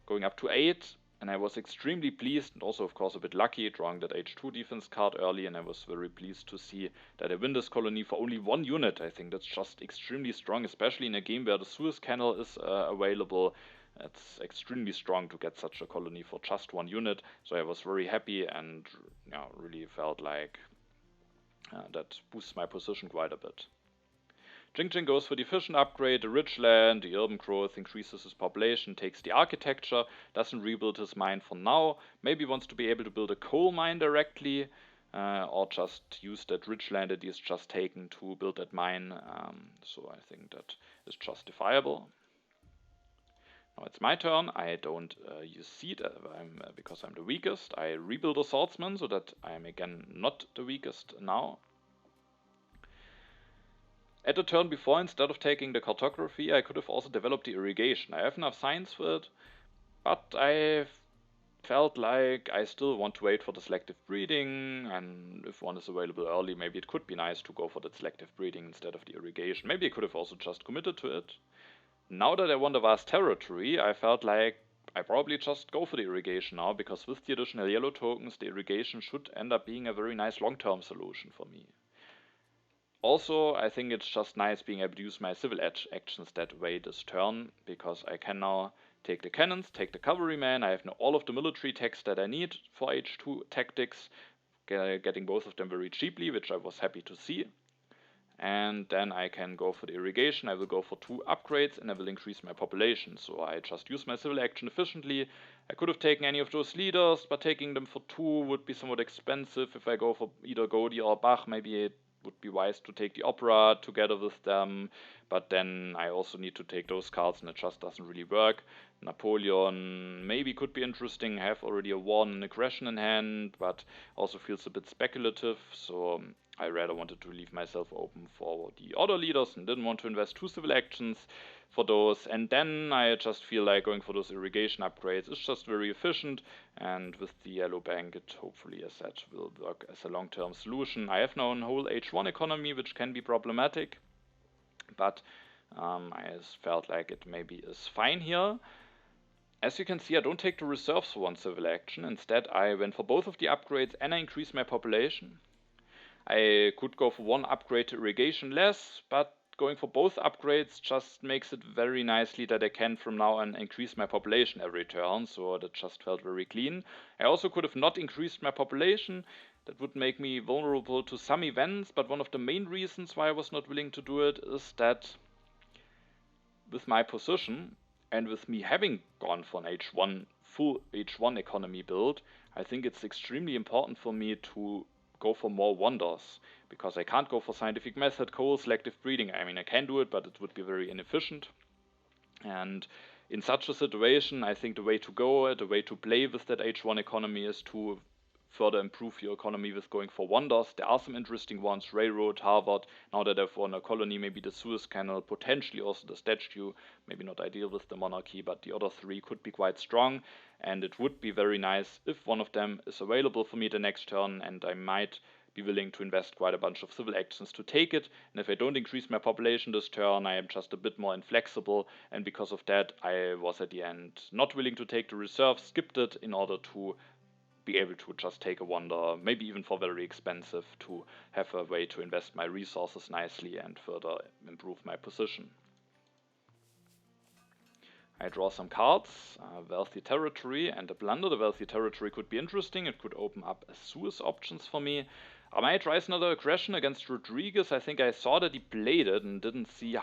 going up to 8, and I was extremely pleased, and also of course a bit lucky, drawing that H2 defense card early, and I was very pleased to see that I win this colony for only 1 unit. I think that's just extremely strong, especially in a game where the Suez Canal is available. It's extremely strong to get such a colony for just 1 unit, so I was very happy and really felt like that boosts my position quite a bit. Jing goes for the efficient upgrade, the rich land, the urban growth, increases his population, takes the architecture, doesn't rebuild his mine for now, maybe wants to be able to build a coal mine directly, or just use that rich land that he has just taken to build that mine, so I think that is justifiable. Now it's my turn. I don't use seed because I'm the weakest. I rebuild a swordsman so that I'm again not the weakest now. At the turn before, instead of taking the cartography, I could have also developed the irrigation. I have enough science for it, but I felt like I still want to wait for the selective breeding, and if one is available early, maybe it could be nice to go for that selective breeding instead of the irrigation. Maybe I could have also just committed to it. Now that I won the vast territory, I felt like I probably just go for the irrigation now, because with the additional yellow tokens, the irrigation should end up being a very nice long-term solution for me. Also, I think it's just nice being able to use my civil actions that way this turn, because I can now take the cannons, take the cavalrymen. I have now all of the military techs that I need for H2 tactics, getting both of them very cheaply, which I was happy to see. And then I can go for the irrigation. I will go for 2 upgrades and I will increase my population. So I just use my civil action efficiently. I could have taken any of those leaders, but taking them for 2 would be somewhat expensive. If I go for either Godi or Bach, maybe it would be wise to take the opera together with them, but then I also need to take those cards and it just doesn't really work. Napoleon maybe could be interesting. I have already a war and an aggression in hand, but also feels a bit speculative, so I rather wanted to leave myself open for the other leaders and didn't want to invest 2 civil actions for those. And then I just feel like going for those irrigation upgrades is just very efficient, and with the yellow bank it hopefully, as said, will work as a long-term solution. I have now a whole H1 economy, which can be problematic, but I felt like it maybe is fine here. As you can see, I don't take the reserves for 1 civil action. Instead, I went for both of the upgrades and I increased my population. I could go for 1 upgrade to irrigation less, but going for both upgrades just makes it very nicely that I can from now on increase my population every turn, so that just felt very clean. I also could have not increased my population. That would make me vulnerable to some events, but one of the main reasons why I was not willing to do it is that with my position and with me having gone for an full H1 economy build, I think it's extremely important for me to go for more wonders, because I can't go for scientific method, coal, selective breeding. I mean, I can do it, but it would be very inefficient. And in such a situation, I think the way to go, the way to play with that H1 economy is to further improve your economy with going for wonders. There are some interesting ones, railroad, Harvard. Now that I've won a colony, maybe the Suez Canal, potentially also the statue, maybe not ideal with the monarchy, but the other 3 could be quite strong, and it would be very nice if one of them is available for me the next turn, and I might be willing to invest quite a bunch of civil actions to take it. And if I don't increase my population this turn, I am just a bit more inflexible, and because of that I was at the end not willing to take the reserve, skipped it in order to be able to just take a wonder, maybe even for very expensive, to have a way to invest my resources nicely and further improve my position. I draw some cards, wealthy territory and a blunder. The wealthy territory could be interesting, it could open up a Suez options for me. I might try another aggression against Rodriguez. I think I saw that he played it and didn't see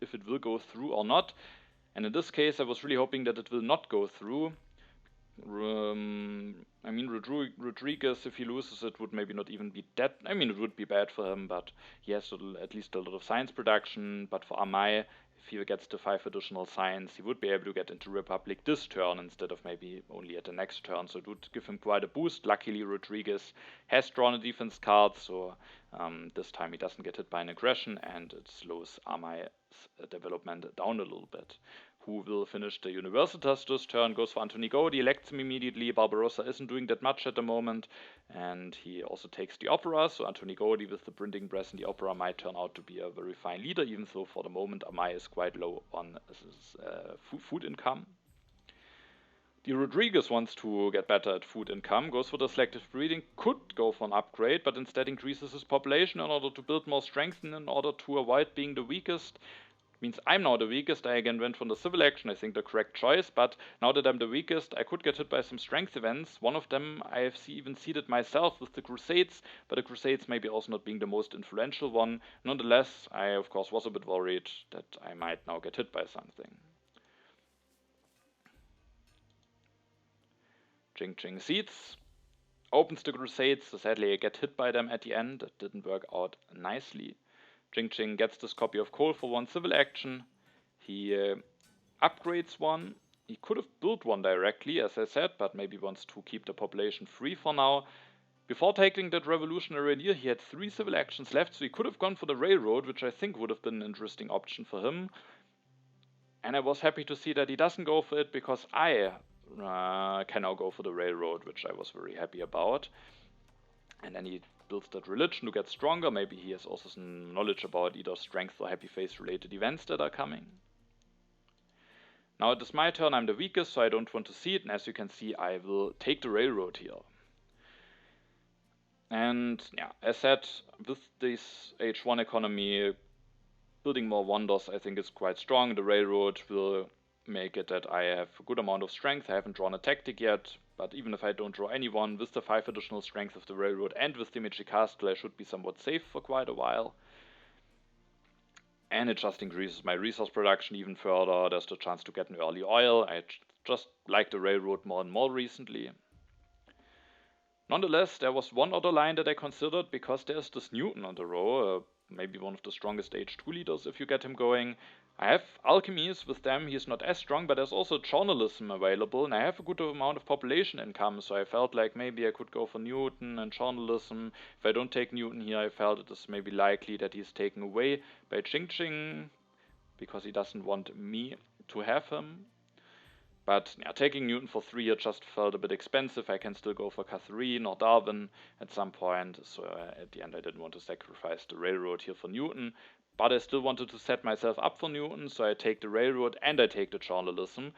if it will go through or not. And in this case, I was really hoping that it will not go through. I mean, Rodriguez, if he loses it, would maybe not even be that. I mean, it would be bad for him, but he has at least a lot of science production. But for Amaj, if he gets to 5 additional science, he would be able to get into Republic this turn instead of maybe only at the next turn. So it would give him quite a boost. Luckily, Rodriguez has drawn a defense card, so this time he doesn't get hit by an aggression, and it slows Amaj's development down a little bit. Who will finish the Universitas this turn? Goes for Anthony Gaudi, elects him immediately. Barbarossa isn't doing that much at the moment, and he also takes the Opera, so Anthony Gaudi with the printing press and the Opera might turn out to be a very fine leader, even though for the moment Amaj is quite low on his food income. The Rodriguez wants to get better at food income, goes for the selective breeding, could go for an upgrade, but instead increases his population in order to build more strength and in order to avoid being the weakest. Means I'm now the weakest. I again went for the civil action, I think the correct choice, but now that I'm the weakest, I could get hit by some strength events. One of them I have even seeded myself with the Crusades, but the Crusades maybe also not being the most influential one. Nonetheless, I of course was a bit worried that I might now get hit by something. Ching seeds, opens the Crusades, so sadly I get hit by them at the end. It didn't work out nicely. Ching gets this copy of coal for 1 civil action. He upgrades one. He could have built one directly, as I said, but maybe wants to keep the population free for now. Before taking that revolutionary idea, he had 3 civil actions left, so he could have gone for the railroad, which I think would have been an interesting option for him. And I was happy to see that he doesn't go for it, because I can now go for the railroad, which I was very happy about. And then he builds that religion to get stronger. Maybe he has also some knowledge about either strength or happy face related events that are coming. Now it is my turn. I'm the weakest, so I don't want to see it. And as you can see, I will take the railroad here. And yeah, as said, with this H1 economy, building more wonders I think is quite strong. The railroad will make it that I have a good amount of strength. I haven't drawn a tactic yet, but even if I don't draw anyone, with the 5 additional strength of the railroad and with the Meiji Castle, I should be somewhat safe for quite a while. And it just increases my resource production even further. There's the chance to get an early oil. I just like the railroad more and more recently. Nonetheless, there was one other line that I considered, because there's this Newton on the row, maybe one of the strongest H2 leaders if you get him going. I have alchemies with them, he's not as strong, but there's also journalism available, and I have a good amount of population income, so I felt like maybe I could go for Newton and journalism. If I don't take Newton here, I felt it is maybe likely that he's taken away by Ching, because he doesn't want me to have him. But yeah, taking Newton for 3 here just felt a bit expensive. I can still go for Catherine or Darwin at some point, so at the end I didn't want to sacrifice the railroad here for Newton. But I still wanted to set myself up for Newton, so I take the railroad and I take the journalism.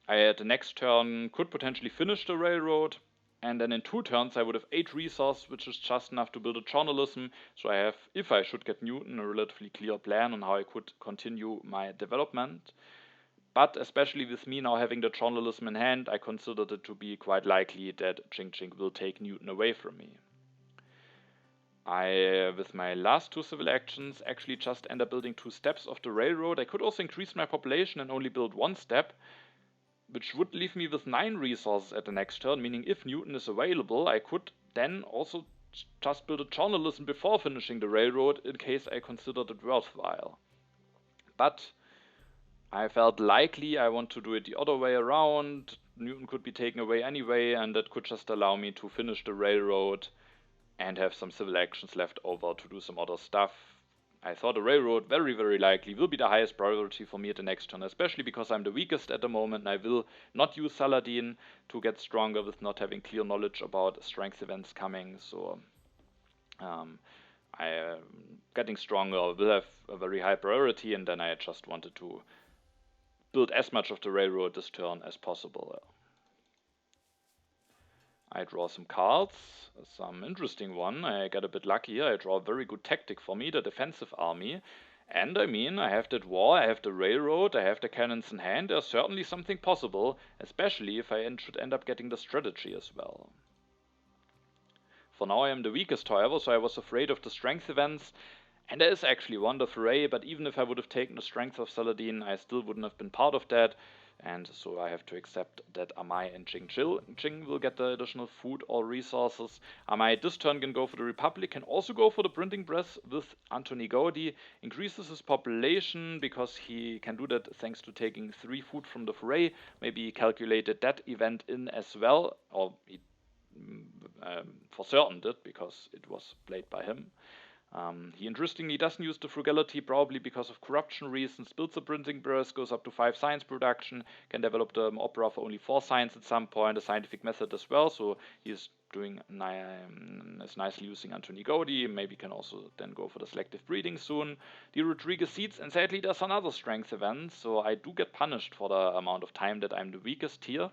I at the next turn could potentially finish the railroad, and then in 2 turns I would have 8 resources, which is just enough to build a journalism. So I have, if I should get Newton, a relatively clear plan on how I could continue my development. But especially with me now having the journalism in hand, I considered it to be quite likely that Ching will take Newton away from me. I, with my last 2 civil actions, actually just end up building 2 steps of the railroad. I could also increase my population and only build 1 step, which would leave me with 9 resources at the next turn, meaning if Newton is available, I could then also just build a journalism before finishing the railroad in case I considered it worthwhile. But I felt likely I want to do it the other way around. Newton could be taken away anyway, and that could just allow me to finish the railroad and have some civil actions left over to do some other stuff. I thought the railroad very, very likely will be the highest priority for me at the next turn, especially because I'm the weakest at the moment and I will not use Saladin to get stronger with not having clear knowledge about strength events coming. So getting stronger will have a very high priority, and then I just wanted to build as much of the railroad this turn as possible. I draw some cards, some interesting one. I get a bit lucky here. I draw a very good tactic for me, the defensive army. And I mean, I have that war, I have the railroad, I have the cannons in hand. There's certainly something possible, especially if I should end up getting the strategy as well. For now I am the weakest, however, so I was afraid of the strength events. And there is actually one, the foray, but even if I would have taken the strength of Saladin, I still wouldn't have been part of that. And so I have to accept that Amai and Jing will get the additional food or resources. Amai this turn can go for the Republic, can also go for the printing press with Anthony Gaudi. Increases his population because he can do that thanks to taking 3 food from the foray. Maybe he calculated that event in as well, or he for certain did because it was played by him. He interestingly doesn't use the frugality, probably because of corruption reasons, builds a printing press, goes up to 5 science production, can develop the opera for only 4 science at some point, a scientific method as well, so he's doing is nicely using Anthony Gaudi, maybe can also then go for the selective breeding soon. The Rodriguez seeds, and sadly there's another strength event, so I do get punished for the amount of time that I'm the weakest here.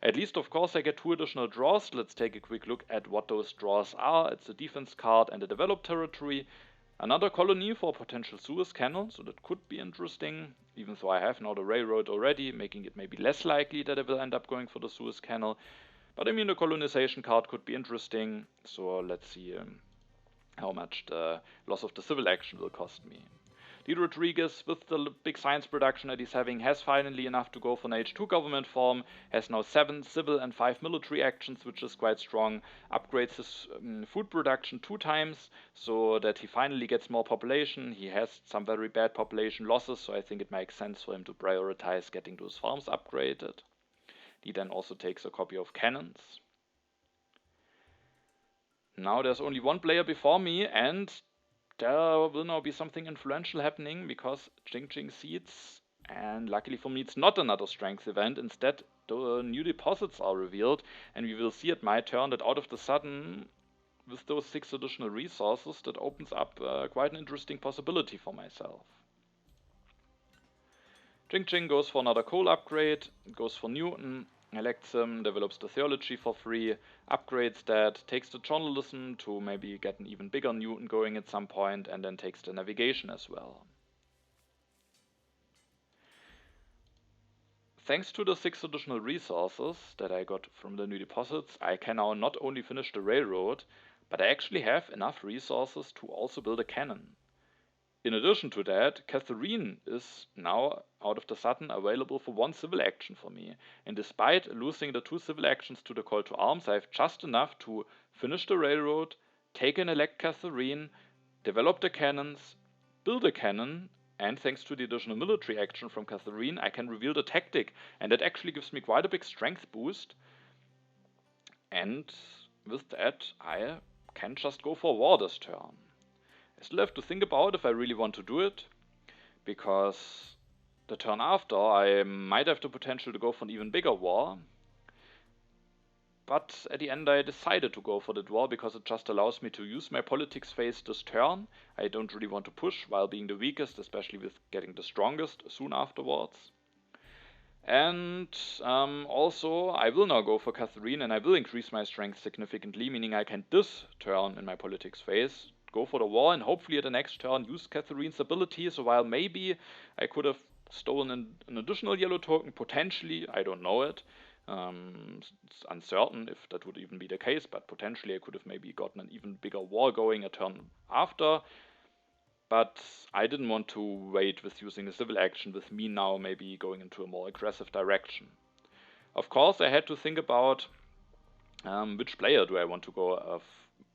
At least, of course, I get 2 additional draws. Let's take a quick look at what those draws are. It's a defense card and a developed territory. Another colony for a potential Suez Canal, so that could be interesting, even though I have now the railroad already, making it maybe less likely that I will end up going for the Suez Canal. But I mean, the colonization card could be interesting, so let's see how much the loss of the civil action will cost me. Drodriguez, with the big science production that he's having, has finally enough to go for an H2 government form, has now 7 civil and 5 military actions, which is quite strong, upgrades his food production 2 times, so that he finally gets more population. He has some very bad population losses, so I think it makes sense for him to prioritize getting those farms upgraded. He then also takes a copy of cannons. Now there's only one player before me, and there will now be something influential happening because Jing seeds, and luckily for me it's not another strength event, instead the new deposits are revealed, and we will see at my turn that out of the sudden, with those 6 additional resources, that opens up quite an interesting possibility for myself. Jing goes for another coal upgrade, goes for Newton, elects him, develops the theology for free, upgrades that, takes the journalism to maybe get an even bigger Newton going at some point, and then takes the navigation as well. Thanks to the 6 additional resources that I got from the new deposits, I can now not only finish the railroad, but I actually have enough resources to also build a cannon. In addition to that, Catherine is now out of the sudden available for 1 civil action for me, and despite losing the 2 civil actions to the call to arms, I have just enough to finish the railroad, take and elect Catherine, develop the cannons, build a cannon, and thanks to the additional military action from Catherine, I can reveal the tactic, and that actually gives me quite a big strength boost. And with that, I can just go for war this turn. I still have to think about if I really want to do it, because the turn after I might have the potential to go for an even bigger war. But at the end I decided to go for that war because it just allows me to use my politics phase this turn. I don't really want to push while being the weakest, especially with getting the strongest soon afterwards. And also I will now go for Catherine, and I will increase my strength significantly, meaning I can this turn in my politics phase go for the war and hopefully at the next turn use Catherine's ability. So while maybe I could have stolen an additional yellow token, potentially, I don't know it. It's uncertain if that would even be the case, but potentially I could have maybe gotten an even bigger war going a turn after. But I didn't want to wait with using a civil action, with me now maybe going into a more aggressive direction. Of course, I had to think about which player do I want to go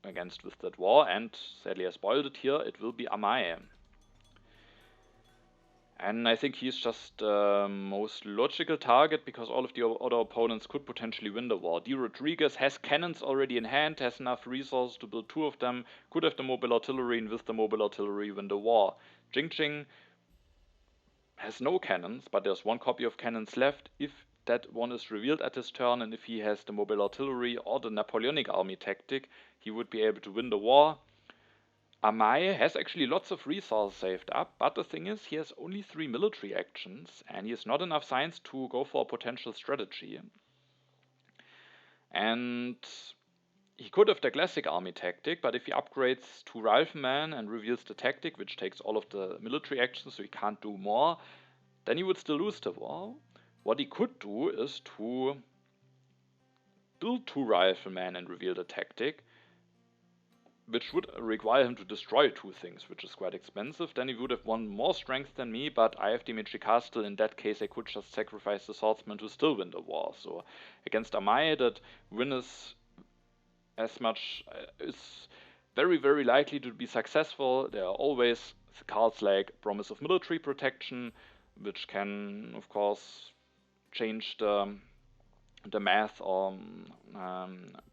against with that war, and sadly I spoiled it here, it will be Amai. And I think he's just the most logical target because all of the other opponents could potentially win the war. Drodriguez has cannons already in hand, has enough resources to build 2 of them, could have the mobile artillery, and with the mobile artillery win the war. Jing has no cannons, but there's 1 copy of cannons left. If that one is revealed at his turn, and if he has the mobile artillery or the Napoleonic army tactic, he would be able to win the war. Amai has actually lots of resources saved up, but the thing is, he has only 3 military actions, and he has not enough science to go for a potential strategy. And he could have the classic army tactic, but if he upgrades to Rifleman and reveals the tactic, which takes all of the military actions so he can't do more, then he would still lose the war. What he could do is to build 2 Riflemen and reveal the tactic, which would require him to destroy 2 things, which is quite expensive. Then he would have won more strength than me, but I have Dimitri Castle. In that case, I could just sacrifice the swordsman to still win the war. So against Amai, that win is as much is very, very likely to be successful. There are always cards like Promise of Military Protection, which can, of course, change the math,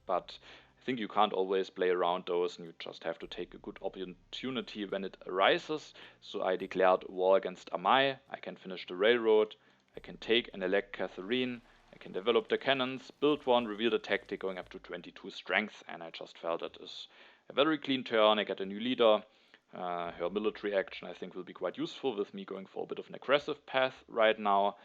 but I think you can't always play around those, and you just have to take a good opportunity when it arises. So I declared war against Amai. I can finish the railroad. I can take and elect Catherine. I can develop the cannons, build one, reveal the tactic, going up to 22 strength, and I just felt that is a very clean turn. I get a new leader. Her military action, I think, will be quite useful with me going for a bit of an aggressive path right now.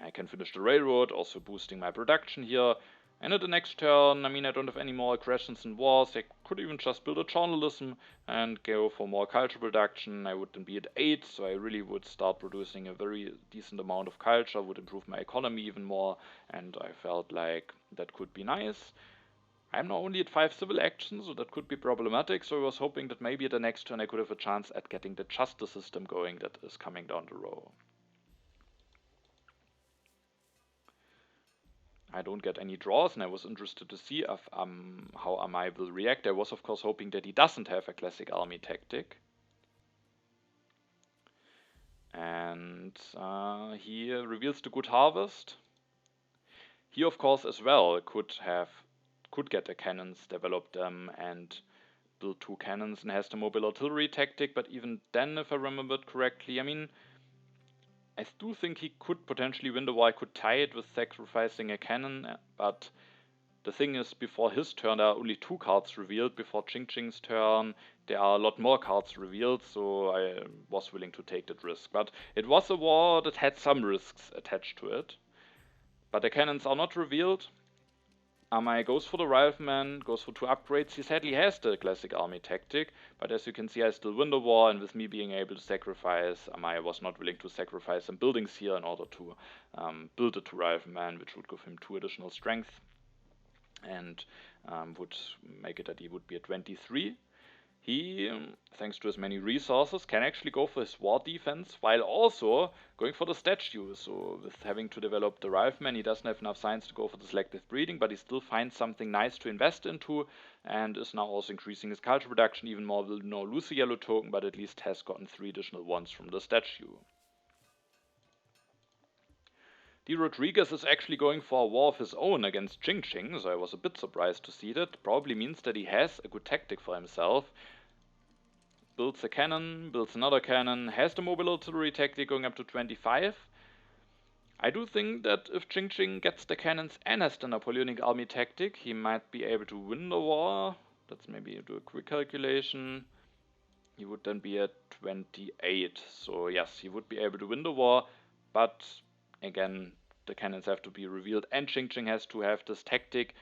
I can finish the railroad, also boosting my production here. And at the next turn, I mean, I don't have any more aggressions and wars. I could even just build a journalism and go for more culture production. I would then be at 8, so I really would start producing a very decent amount of culture, would improve my economy even more, and I felt like that could be nice. I'm now only at 5 civil actions, so that could be problematic, so I was hoping that maybe at the next turn I could have a chance at getting the justice system going that is coming down the road. I don't get any draws, and I was interested to see if, how Amai will react. I was, of course, hoping that he doesn't have a classic army tactic. And he reveals the Good Harvest. He, of course, as well could get the cannons, develop them, and build 2 cannons, and has the mobile artillery tactic. But even then, if I remembered correctly, I mean, I do think he could potentially win the war. I could tie it with sacrificing a cannon, but the thing is, before his turn, there are only 2 cards revealed. Before Ching Ching's turn, there are a lot more cards revealed, so I was willing to take that risk. But it was a war that had some risks attached to it. But the cannons are not revealed. Amai goes for the rifleman, goes for 2 upgrades. He sadly has the classic army tactic, but as you can see, I still win the war, and with me being able to sacrifice, Amai was not willing to sacrifice some buildings here in order to build the 2 riflemen, which would give him 2 additional strength, and would make it that he would be at 23. He, thanks to his many resources, can actually go for his war defense while also going for the statue. So with having to develop the rifleman, he doesn't have enough science to go for the selective breeding, but he still finds something nice to invest into, and is now also increasing his culture production even more. Will now lose a yellow token, but at least has gotten 3 additional ones from the statue. Drodriguez is actually going for a war of his own against Ching Ching, so I was a bit surprised to see that. Probably means that he has a good tactic for himself. Builds a cannon, builds another cannon, has the mobile artillery tactic going up to 25. I do think that if Ching Ching gets the cannons and has the Napoleonic army tactic, he might be able to win the war. Let's maybe do a quick calculation. He would then be at 28. So yes, he would be able to win the war, but again, the cannons have to be revealed, and Ching Ching has to have this tactic.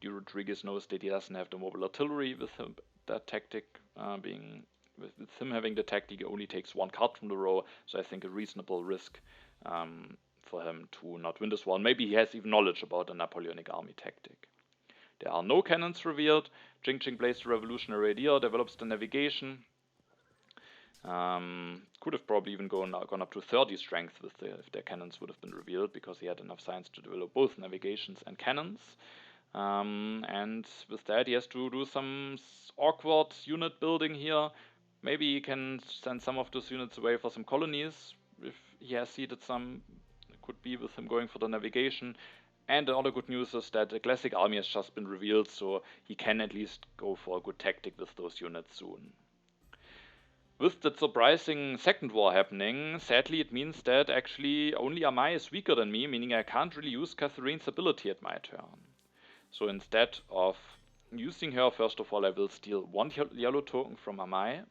Drodriguez knows that he doesn't have the mobile artillery with him, that tactic with him having the tactic, he only takes 1 card from the row, so I think a reasonable risk for him to not win this war. Maybe he has even knowledge about the Napoleonic army tactic. There are no cannons revealed. Ching Ching plays the revolutionary idea, develops the navigation. Could have probably even gone up to 30 strength if their cannons would have been revealed, because he had enough science to develop both navigations and cannons. And with that, he has to do some awkward unit building here. Maybe he can send some of those units away for some colonies, if he has seeded some. It could be with him going for the navigation. And the other good news is that the classic army has just been revealed, so he can at least go for a good tactic with those units soon. With that surprising second war happening, sadly it means that actually only Amai is weaker than me, meaning I can't really use Catherine's ability at my turn. So instead of using her, first of all I will steal 1 yellow token from Amai.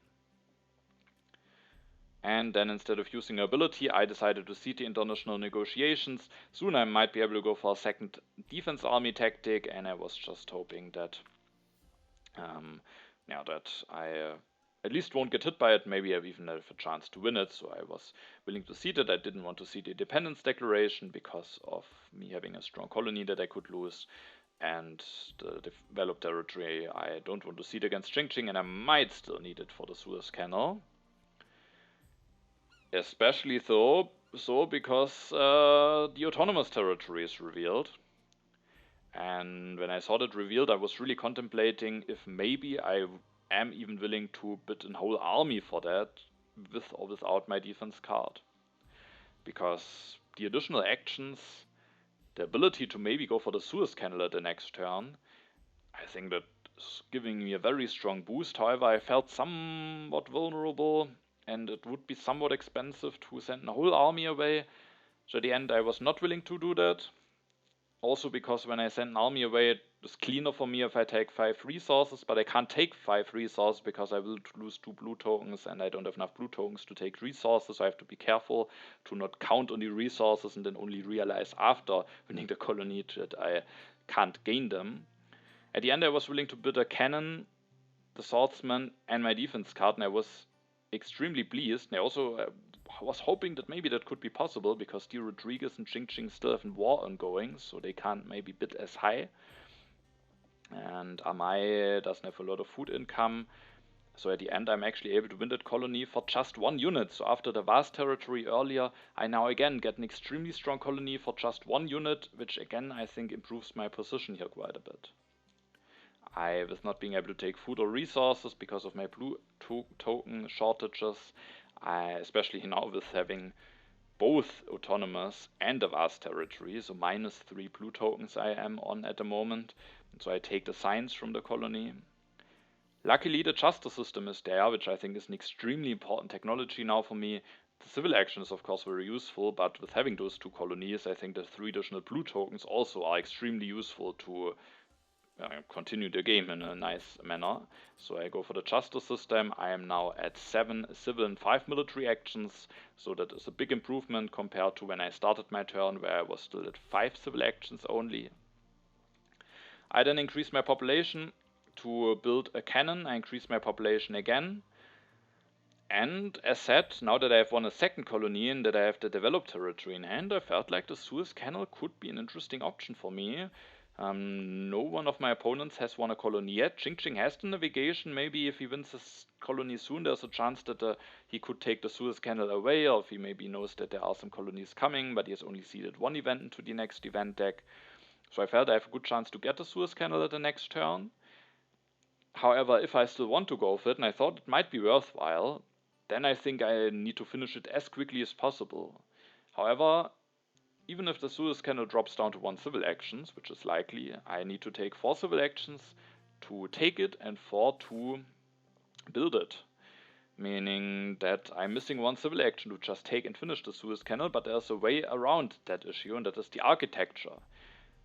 And then instead of using her ability, I decided to cede the international negotiations. Soon I might be able to go for a second defense army tactic, and I was just hoping that that I at least won't get hit by it. Maybe I even have a chance to win it, so I was willing to cede it. I didn't want to cede the independence declaration because of me having a strong colony that I could lose. and the developed territory I don't want to cede against Qingqing, and I might still need it for the Suez Canal. Especially so because the autonomous territory is revealed. And when I saw that revealed, I was really contemplating if maybe I am even willing to bid a whole army for that, with or without my defense card. Because the additional actions, the ability to maybe go for the Suez Canal at the next turn, I think that's giving me a very strong boost. However, I felt somewhat vulnerable, and it would be somewhat expensive to send a whole army away. So at the end, I was not willing to do that. Also because when I send an army away, it is cleaner for me if I take 5 resources, but I can't take 5 resources because I will lose 2 blue tokens and I don't have enough blue tokens to take resources, so I have to be careful to not count on the resources and then only realize after winning the colony that I can't gain them. At the end, I was willing to bid a cannon, the swordsman, and my defense card, and I was extremely pleased. And I also was hoping that maybe that could be possible because drodriguez and Qingqing still have a war ongoing, so they can't maybe bid as high. And amaj doesn't have a lot of food income, so at the end I'm actually able to win that colony for just 1 unit. So after the vast territory earlier, I now again get an extremely strong colony for just 1 unit, which again I think improves my position here quite a bit. I was not being able to take food or resources because of my blue token shortages, especially now with having both autonomous and a vast territory, so -3 blue tokens I am on at the moment, so I take the signs from the colony. Luckily the justice system is there, which I think is an extremely important technology now for me. The civil action is of course very useful, but with having those 2 colonies, I think the 3 additional blue tokens also are extremely useful to continue the game in a nice manner. So I go for the justice system. I am now at 7 civil and 5 military actions, so that is a big improvement compared to when I started my turn, where I was still at 5 civil actions only. I then increased my population to build a cannon. I increased my population again. And as said, now that I have won a second colony and that I have the developed territory in hand, I felt like the Suez Canal could be an interesting option for me. No one of my opponents has won a colony yet. Qingqing has the navigation. Maybe if he wins his colony soon, there's a chance that he could take the Suez Canal away, or if he maybe knows that there are some colonies coming, but he has only seeded 1 event into the next event deck. So I felt I have a good chance to get the Suez Canal at the next turn. However, if I still want to go for it, and I thought it might be worthwhile, then I think I need to finish it as quickly as possible. However, even if the Suez Canal drops down to 1 civil actions, which is likely, I need to take 4 civil actions to take it and 4 to build it. Meaning that I'm missing 1 civil action to just take and finish the Suez Canal, but there's a way around that issue, and that is the architecture.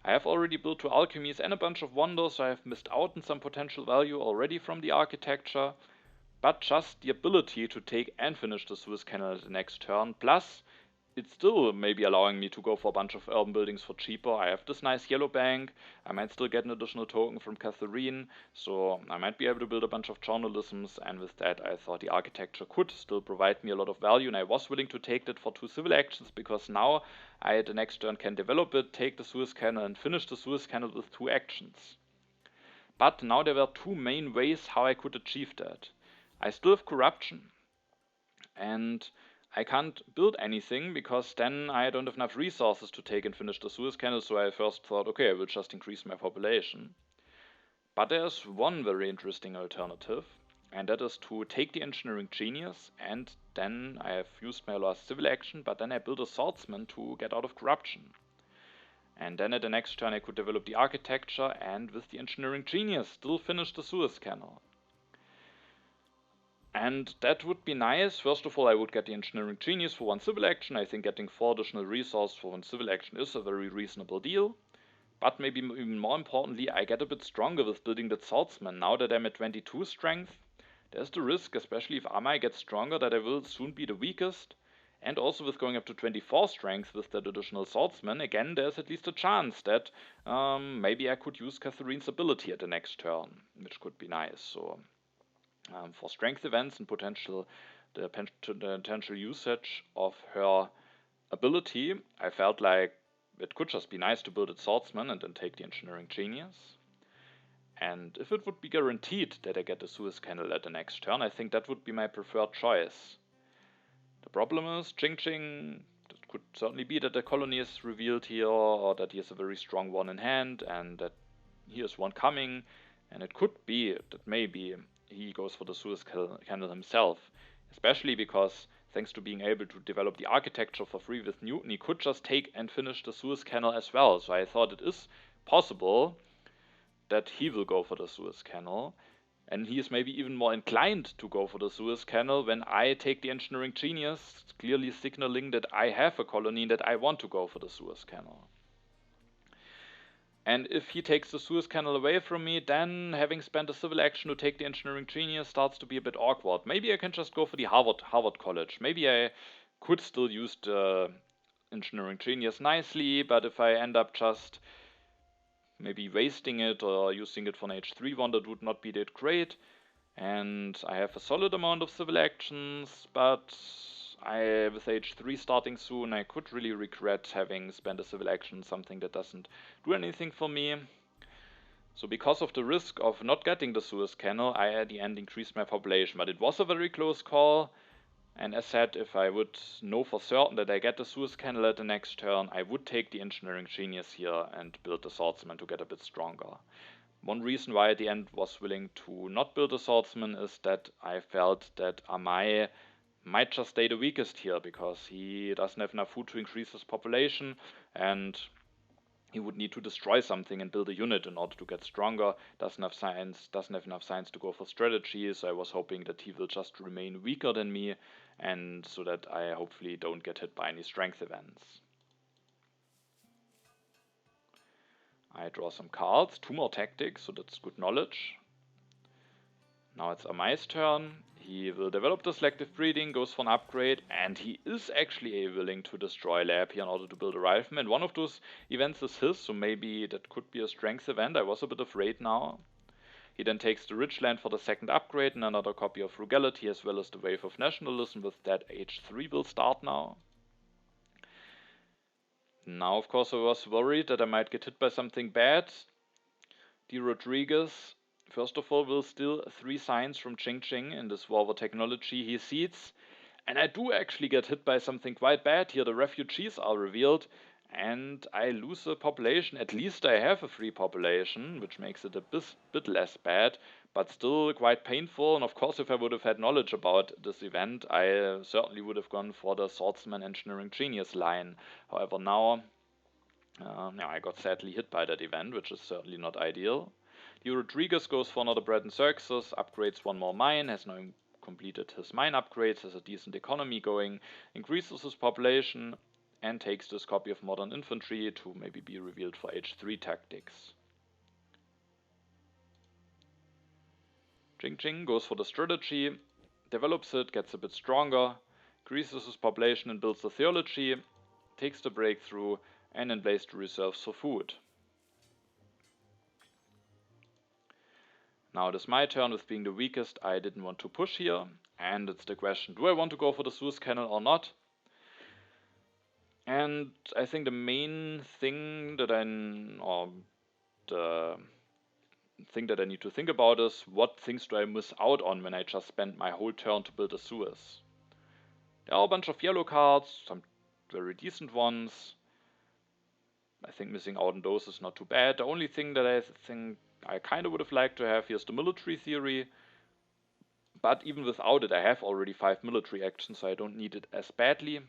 I have already built 2 alchemies and a bunch of wonders, so I have missed out on some potential value already from the architecture, but just the ability to take and finish the Suez Canal at the next turn, plus it's still maybe allowing me to go for a bunch of urban buildings for cheaper. I have this nice yellow bank, I might still get an additional token from Catherine, so I might be able to build a bunch of journalisms, and with that I thought the architecture could still provide me a lot of value, and I was willing to take that for 2 civil actions, because now I at the next turn can develop it, take the Suez Canal and finish the Suez Canal with 2 actions. But now there were 2 main ways how I could achieve that. I still have corruption, and I can't build anything because then I don't have enough resources to take and finish the Suez Canal, so I first thought, okay, I will just increase my population. But there's one very interesting alternative, and that is to take the engineering genius, and then I have used my last civil action, but then I build a swordsman to get out of corruption. And then at the next turn I could develop the architecture, and with the engineering genius still finish the Suez Canal. And that would be nice. First of all, I would get the engineering genius for 1 civil action. I think getting 4 additional resources for 1 civil action is a very reasonable deal. But maybe even more importantly, I get a bit stronger with building that swordsman. Now that I'm at 22 strength, there's the risk, especially if amaj gets stronger, that I will soon be the weakest. And also with going up to 24 strength with that additional swordsman, again there's at least a chance that maybe I could use Catherine's ability at the next turn, which could be nice. So for strength events and the potential usage of her ability, I felt like it could just be nice to build its swordsman and then take the engineering genius. And if it would be guaranteed that I get the Suez Canal at the next turn, I think that would be my preferred choice. The problem is, Ching, it could certainly be that the colony is revealed here, or that he has a very strong one in hand, and that here's one coming, and it could be that maybe he goes for the Suez Canal himself, especially because thanks to being able to develop the architecture for free with Newton, he could just take and finish the Suez Canal as well. So I thought it is possible that he will go for the Suez Canal, and he is maybe even more inclined to go for the Suez Canal when I take the engineering genius, clearly signaling that I have a colony that I want to go for the Suez Canal. And if he takes the Suez Canal away from me, then having spent a civil action to take the engineering genius starts to be a bit awkward. Maybe I can just go for the Harvard College. Maybe I could still use the engineering genius nicely, but if I end up just maybe wasting it or using it for an H3 one, that would not be that great. And I have a solid amount of civil actions, but with H3 starting soon, I could really regret having spent a civil action, something that doesn't do anything for me. So because of the risk of not getting the Suez Canal, I at the end increased my population, but it was a very close call. And as said, if I would know for certain that I get the Suez Canal at the next turn, I would take the engineering genius here and build the swordsman to get a bit stronger. One reason why I at the end was willing to not build a swordsman is that I felt that Amaj might just stay the weakest here, because he doesn't have enough food to increase his population, and he would need to destroy something and build a unit in order to get stronger. Doesn't have enough science to go for strategy, so I was hoping that he will just remain weaker than me, and so that I hopefully don't get hit by any strength events. I draw some cards, 2 more tactics, so that's good knowledge. Now it's Amaj's turn. He will develop the selective breeding, goes for an upgrade, and he is actually willing to destroy Lab here in order to build a rifleman. One of those events is his, so maybe that could be a strength event. I was a bit afraid now. He then takes the Ridgeland for the second upgrade and another copy of Frugality, as well as the Wave of Nationalism. With that, H3 will start now. Now, of course, I was worried that I might get hit by something bad. Drodriguez, first of all, will steal 3 signs from Ching in this war technology he seeds. And I do actually get hit by something quite bad here. The refugees are revealed, and I lose a population. At least I have a free population, which makes it a bit less bad, but still quite painful. And of course, if I would have had knowledge about this event, I certainly would have gone for the Swordsman Engineering Genius line. However, now I got sadly hit by that event, which is certainly not ideal. Rodriguez goes for another bread and circuses, upgrades 1 more mine, has now completed his mine upgrades, has a decent economy going, increases his population, and takes this copy of Modern Infantry to maybe be revealed for H3 tactics. Ching goes for the strategy, develops it, gets a bit stronger, increases his population and builds the theology, takes the breakthrough, and emplays the reserves for food. Now it is my turn. With being the weakest, I didn't want to push here, and it's the question, do I want to go for the Suez Canal or not? And I think the main thing that I need to think about is, what things do I miss out on when I just spend my whole turn to build a Suez? There are a bunch of yellow cards, some very decent ones. I think missing out on those is not too bad. The only thing that I think I kind of would have liked to have here is the military theory. But even without it, I have already 5 military actions, so I don't need it as badly.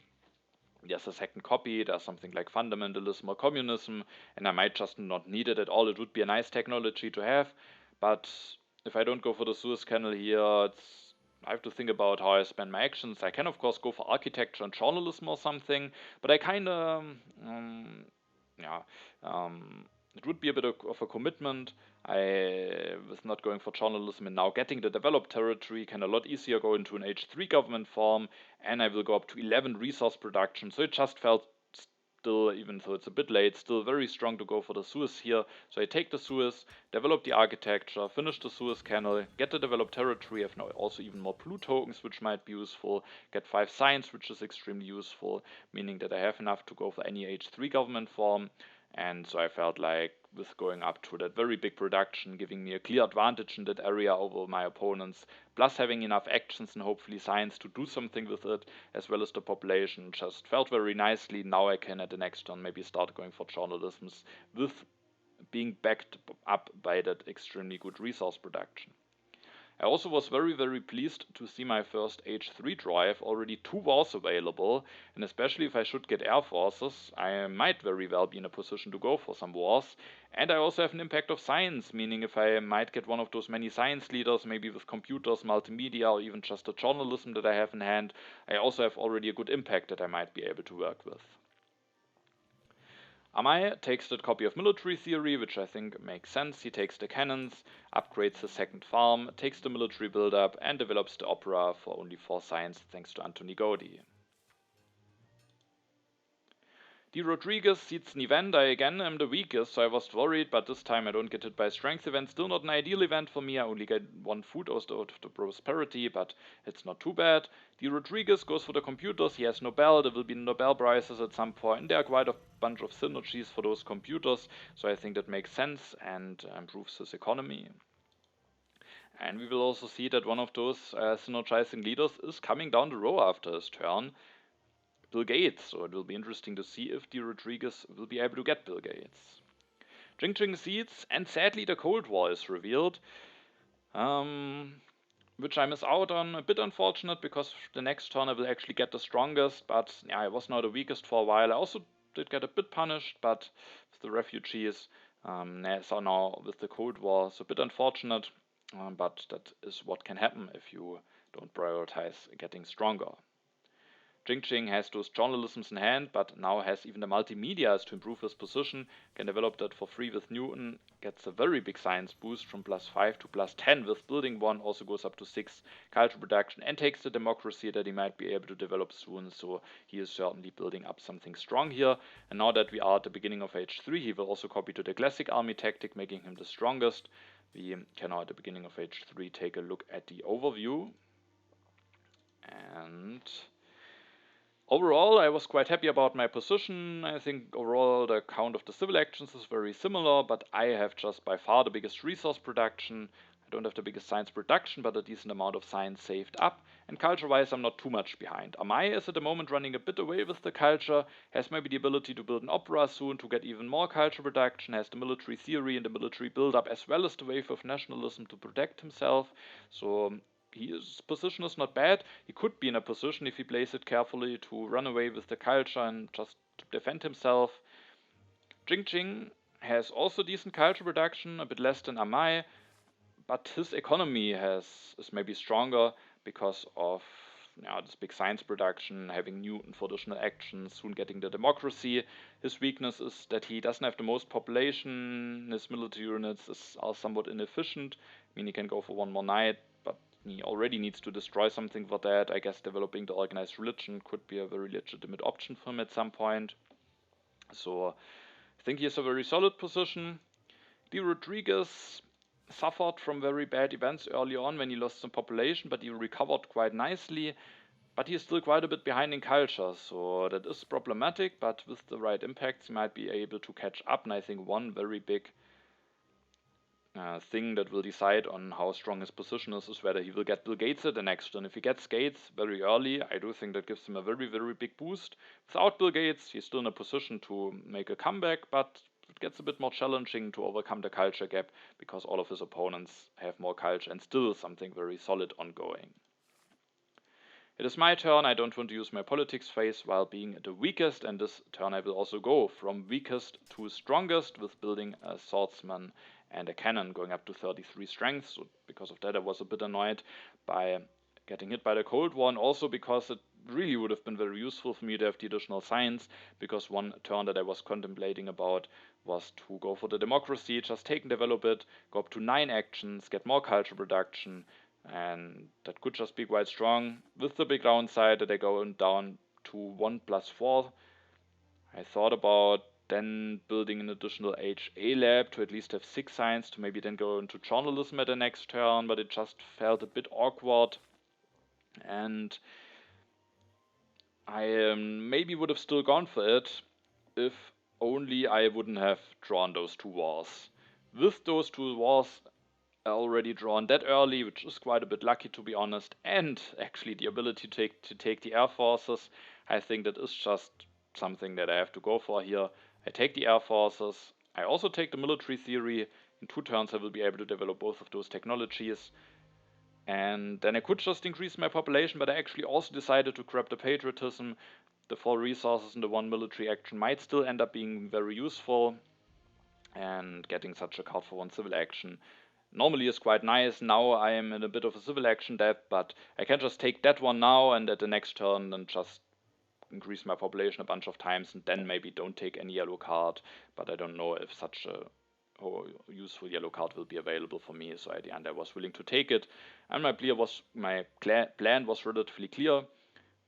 There's a second copy, there's something like fundamentalism or communism, and I might just not need it at all. It would be a nice technology to have, but if I don't go for the Suez Canal here, I have to think about how I spend my actions. I can of course go for architecture and journalism or something, but I kinda, it would be a bit of a commitment. I was not going for journalism, and now getting the developed territory can a lot easier go into an H3 government form, and I will go up to 11 resource production, so it just felt still, even though it's a bit late, still very strong to go for the Suez here. So I take the Suez, develop the architecture, finish the Suez Canal, get the developed territory, have now also even more blue tokens which might be useful, get 5 signs which is extremely useful, meaning that I have enough to go for any H3 government form. And so I felt like with going up to that very big production, giving me a clear advantage in that area over my opponents, plus having enough actions and hopefully science to do something with it, as well as the population, just felt very nicely. Now I can at the next turn maybe start going for journalisms with being backed up by that extremely good resource production. I also was very pleased to see my first H3 drive, already 2 wars available, and especially if I should get air forces, I might very well be in a position to go for some wars. And I also have an impact of science, meaning if I might get one of those many science leaders, maybe with computers, multimedia, or even just a journalism that I have in hand, I also have already a good impact that I might be able to work with. Amaj takes that copy of military theory, which I think makes sense. He takes the cannons, upgrades the second farm, takes the military build-up, and develops the opera for only 4 science thanks to Antoni Gaudi. Drodriguez seats an event. I again am the weakest, so I was worried, but this time I don't get hit by a strength event. Still not an ideal event for me. I only get 1 food out of the prosperity, but it's not too bad. Drodriguez goes for the computers. He has Nobel. There will be Nobel prizes at some point, and there are quite a bunch of synergies for those computers, so I think that makes sense and improves his economy. And we will also see that one of those synergizing leaders is coming down the row after his turn. Bill Gates, so it will be interesting to see if Drodriguez will be able to get Bill Gates. Jing seats, and sadly the Cold War is revealed, which I miss out on. A bit unfortunate, because the next turn I will actually get the strongest, but yeah, I was now the weakest for a while. I also did get a bit punished, but with the refugees, so now with the Cold War, so a bit unfortunate, but that is what can happen if you don't prioritize getting stronger. Jing has those journalisms in hand, but now has even the multimedias to improve his position, can develop that for free with Newton, gets a very big science boost from +5 to +10 with building 1, also goes up to 6 culture production, and takes the democracy that he might be able to develop soon, so he is certainly building up something strong here. And now that we are at the beginning of H3, he will also copy to the classic army tactic, making him the strongest. We can now at the beginning of H3 take a look at the overview. And overall, I was quite happy about my position. I think overall the count of the civil actions is very similar, but I have just by far the biggest resource production. I don't have the biggest science production, but a decent amount of science saved up. And culture-wise, I'm not too much behind. Amaj is at the moment running a bit away with the culture, has maybe the ability to build an opera soon to get even more culture production, has the military theory and the military build-up, as well as the wave of nationalism to protect himself. So his position is not bad. He could be in a position, if he plays it carefully, to run away with the culture and just defend himself. Jing has also decent culture production, a bit less than Amaj, but his economy is maybe stronger because of this big science production, having Newton for additional actions, soon getting the democracy. His weakness is that he doesn't have the most population. His military units are somewhat inefficient. I mean, he can go for 1 more night, but he already needs to destroy something for that. I guess developing the organized religion could be a very legitimate option for him at some point. So I think he has a very solid position. Drodriguez suffered from very bad events early on when he lost some population, but he recovered quite nicely. But he is still quite a bit behind in culture, so that is problematic, but with the right impacts he might be able to catch up. And I think one very big thing that will decide on how strong his position is whether he will get Bill Gates at the next turn. If he gets Gates very early, I do think that gives him a very big boost. Without Bill Gates, he's still in a position to make a comeback, but it gets a bit more challenging to overcome the culture gap because all of his opponents have more culture and still something very solid ongoing. It is my turn. I don't want to use my politics phase while being the weakest, and this turn I will also go from weakest to strongest with building a swordsman and a cannon, going up to 33 strength. So because of that I was a bit annoyed by getting hit by the Cold War, and also because it really would have been very useful for me to have the additional science, because one turn that I was contemplating about was to go for the democracy, just take and develop it, go up to 9 actions, get more culture production, and that could just be quite strong, with the big downside that I go down to 1 + 4 I thought about then building an additional HA lab to at least have 6 science to maybe then go into journalism at the next turn, but it just felt a bit awkward. And I maybe would have still gone for it if only I wouldn't have drawn those 2 wars. With those 2 wars already drawn that early, which is quite a bit lucky to be honest, and actually the ability to take the air forces, I think that is just something that I have to go for here. I take the air forces, I also take the military theory. In 2 turns I will be able to develop both of those technologies, and then I could just increase my population, but I actually also decided to grab the patriotism. The 4 resources in the 1 military action might still end up being very useful, and getting such a card for 1 civil action normally is quite nice. Now I am in a bit of a civil action debt, but I can just take that one now and at the next turn then just increase my population a bunch of times and then maybe don't take any yellow card, but I don't know if such a useful yellow card will be available for me, so at the end I was willing to take it, and my plan was relatively clear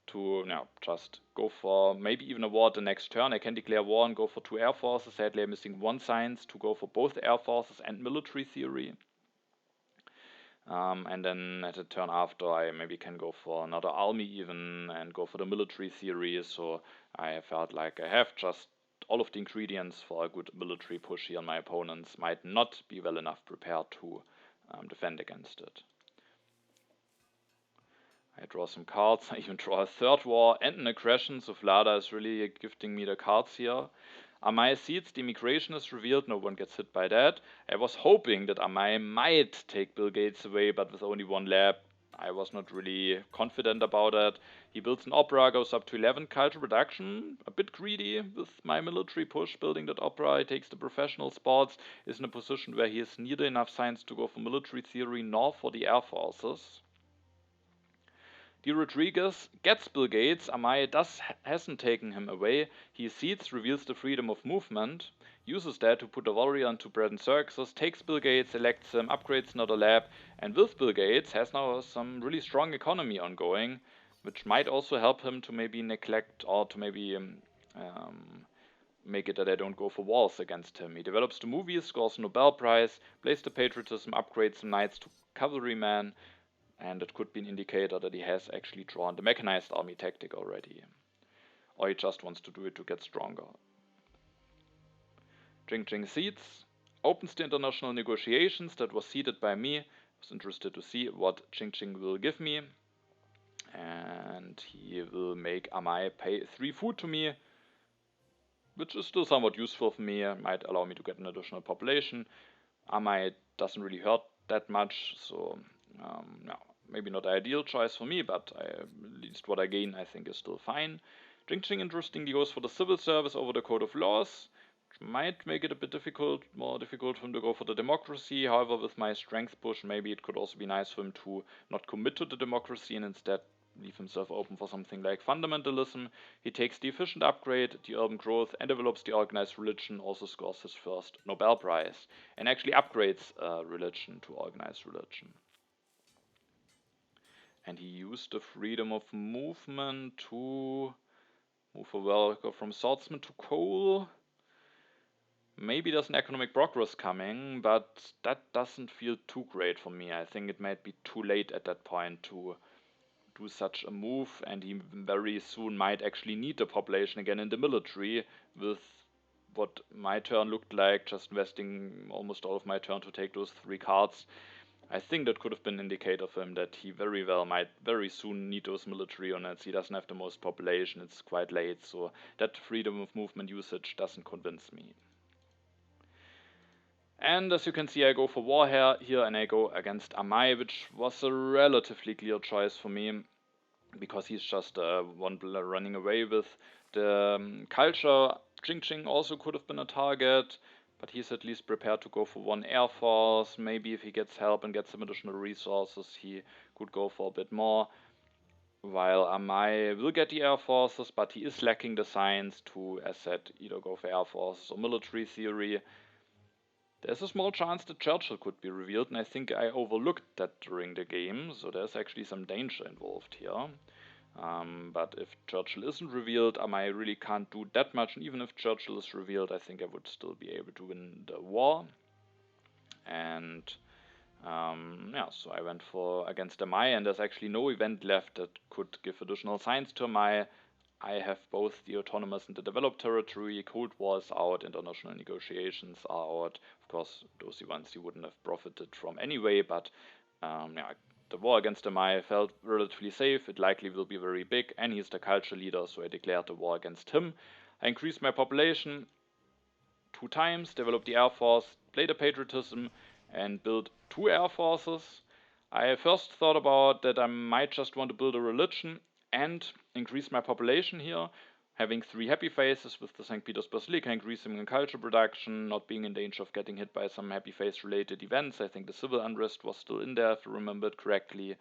to just go for maybe even a war the next turn. I can declare war and go for 2 air forces. Sadly I'm missing 1 science to go for both air forces and military theory. And then at the turn after I maybe can go for another army even and go for the military theory, so I felt like I have just all of the ingredients for a good military push here, and my opponents might not be well enough prepared to defend against it. I draw some cards, I even draw a 3rd war and an aggression, so Vlada is really gifting me the cards here. Amai Seeds, the immigration is revealed, no one gets hit by that. I was hoping that Amai might take Bill Gates away, but with only 1 lab, I was not really confident about it. He builds an opera, goes up to 11 culture production, a bit greedy with my military push, building that opera. He takes the professional sports, is in a position where he has neither enough science to go for military theory nor for the air forces. Drodriguez gets Bill Gates. Amai hasn't taken him away. He seeds, reveals the freedom of movement, uses that to put a warrior into bread and circuses, takes Bill Gates, elects him, upgrades another lab, and with Bill Gates has now some really strong economy ongoing, which might also help him to maybe neglect or to maybe make it that I don't go for wars against him. He develops the movies, scores a Nobel Prize, plays the patriotism, upgrades some knights to cavalrymen, and it could be an indicator that he has actually drawn the mechanized army tactic already. Or he just wants to do it to get stronger. Jing seeds, opens the international negotiations that was seeded by me. I was interested to see what Jing will give me. And he will make Amai pay 3 food to me, which is still somewhat useful for me. It might allow me to get an additional population. Amai doesn't really hurt that much, so no. Maybe not the ideal choice for me, but at least what I gain I think is still fine. Jing interestingly goes for the civil service over the code of laws, which might make it a bit more difficult for him to go for the democracy. However, with my strength push, maybe it could also be nice for him to not commit to the democracy and instead leave himself open for something like fundamentalism. He takes the efficient upgrade, the urban growth, and develops the organized religion, also scores his 1st Nobel Prize, and actually upgrades religion to organized religion. And he used the freedom of movement to move a worker from swordsman to coal. Maybe there's an economic progress coming, but that doesn't feel too great for me. I think it might be too late at that point to do such a move, and he very soon might actually need the population again in the military, with what my turn looked like, just investing almost all of my turn to take those 3 cards. I think that could have been an indicator for him that he very well might very soon need those military units. He doesn't have the most population, it's quite late, so that freedom of movement usage doesn't convince me. And as you can see, I go for war here and I go against Amai, which was a relatively clear choice for me, because he's just one running away with the culture. Jing also could have been a target, but he's at least prepared to go for 1 air force. Maybe if he gets help and gets some additional resources, he could go for a bit more. While Amai will get the air forces, but he is lacking the science to, as said, either go for air forces or military theory. There's a small chance that Churchill could be revealed, and I think I overlooked that during the game, so there's actually some danger involved here. But if Churchill isn't revealed, I really can't do that much. And even if Churchill is revealed, I think I would still be able to win the war. And yeah, so I went for against Amai, and there's actually no event left that could give additional signs to Amai. I have both the autonomous and the developed territory. Cold War is out, international negotiations are out. Of course, those ones you wouldn't have profited from anyway, but yeah, the war against Amai felt relatively safe. It likely will be very big, and he's the culture leader, so I declared the war against him. I increased my population 2 times, developed the Air Force, played a patriotism, and built 2 Air Forces. I first thought about that I might just want to build a religion and increase my population here, having 3 happy faces with the St. Peter's Basilica, increasing in culture production, not being in danger of getting hit by some happy face related events. I think the civil unrest was still in there, if I remember it correctly,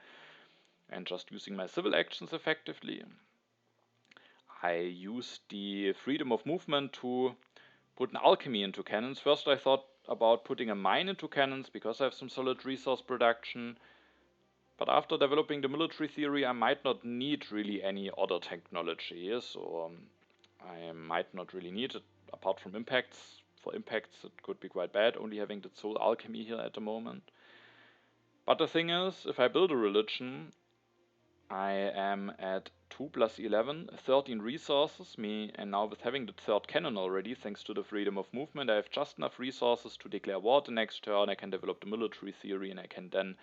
and just using my civil actions effectively. I used the freedom of movement to put an alchemy into cannons. First I thought about putting a mine into cannons because I have some solid resource production. But after developing the military theory, I might not need really any other technology. So I might not really need it apart from impacts. For impacts it could be quite bad only having the sole alchemy here at the moment. But the thing is, if I build a religion, I am at 2 plus 11, 13 resources, and now with having the 3rd cannon already, thanks to the freedom of movement, I have just enough resources to declare war the next turn. I can develop the military theory, and I can then,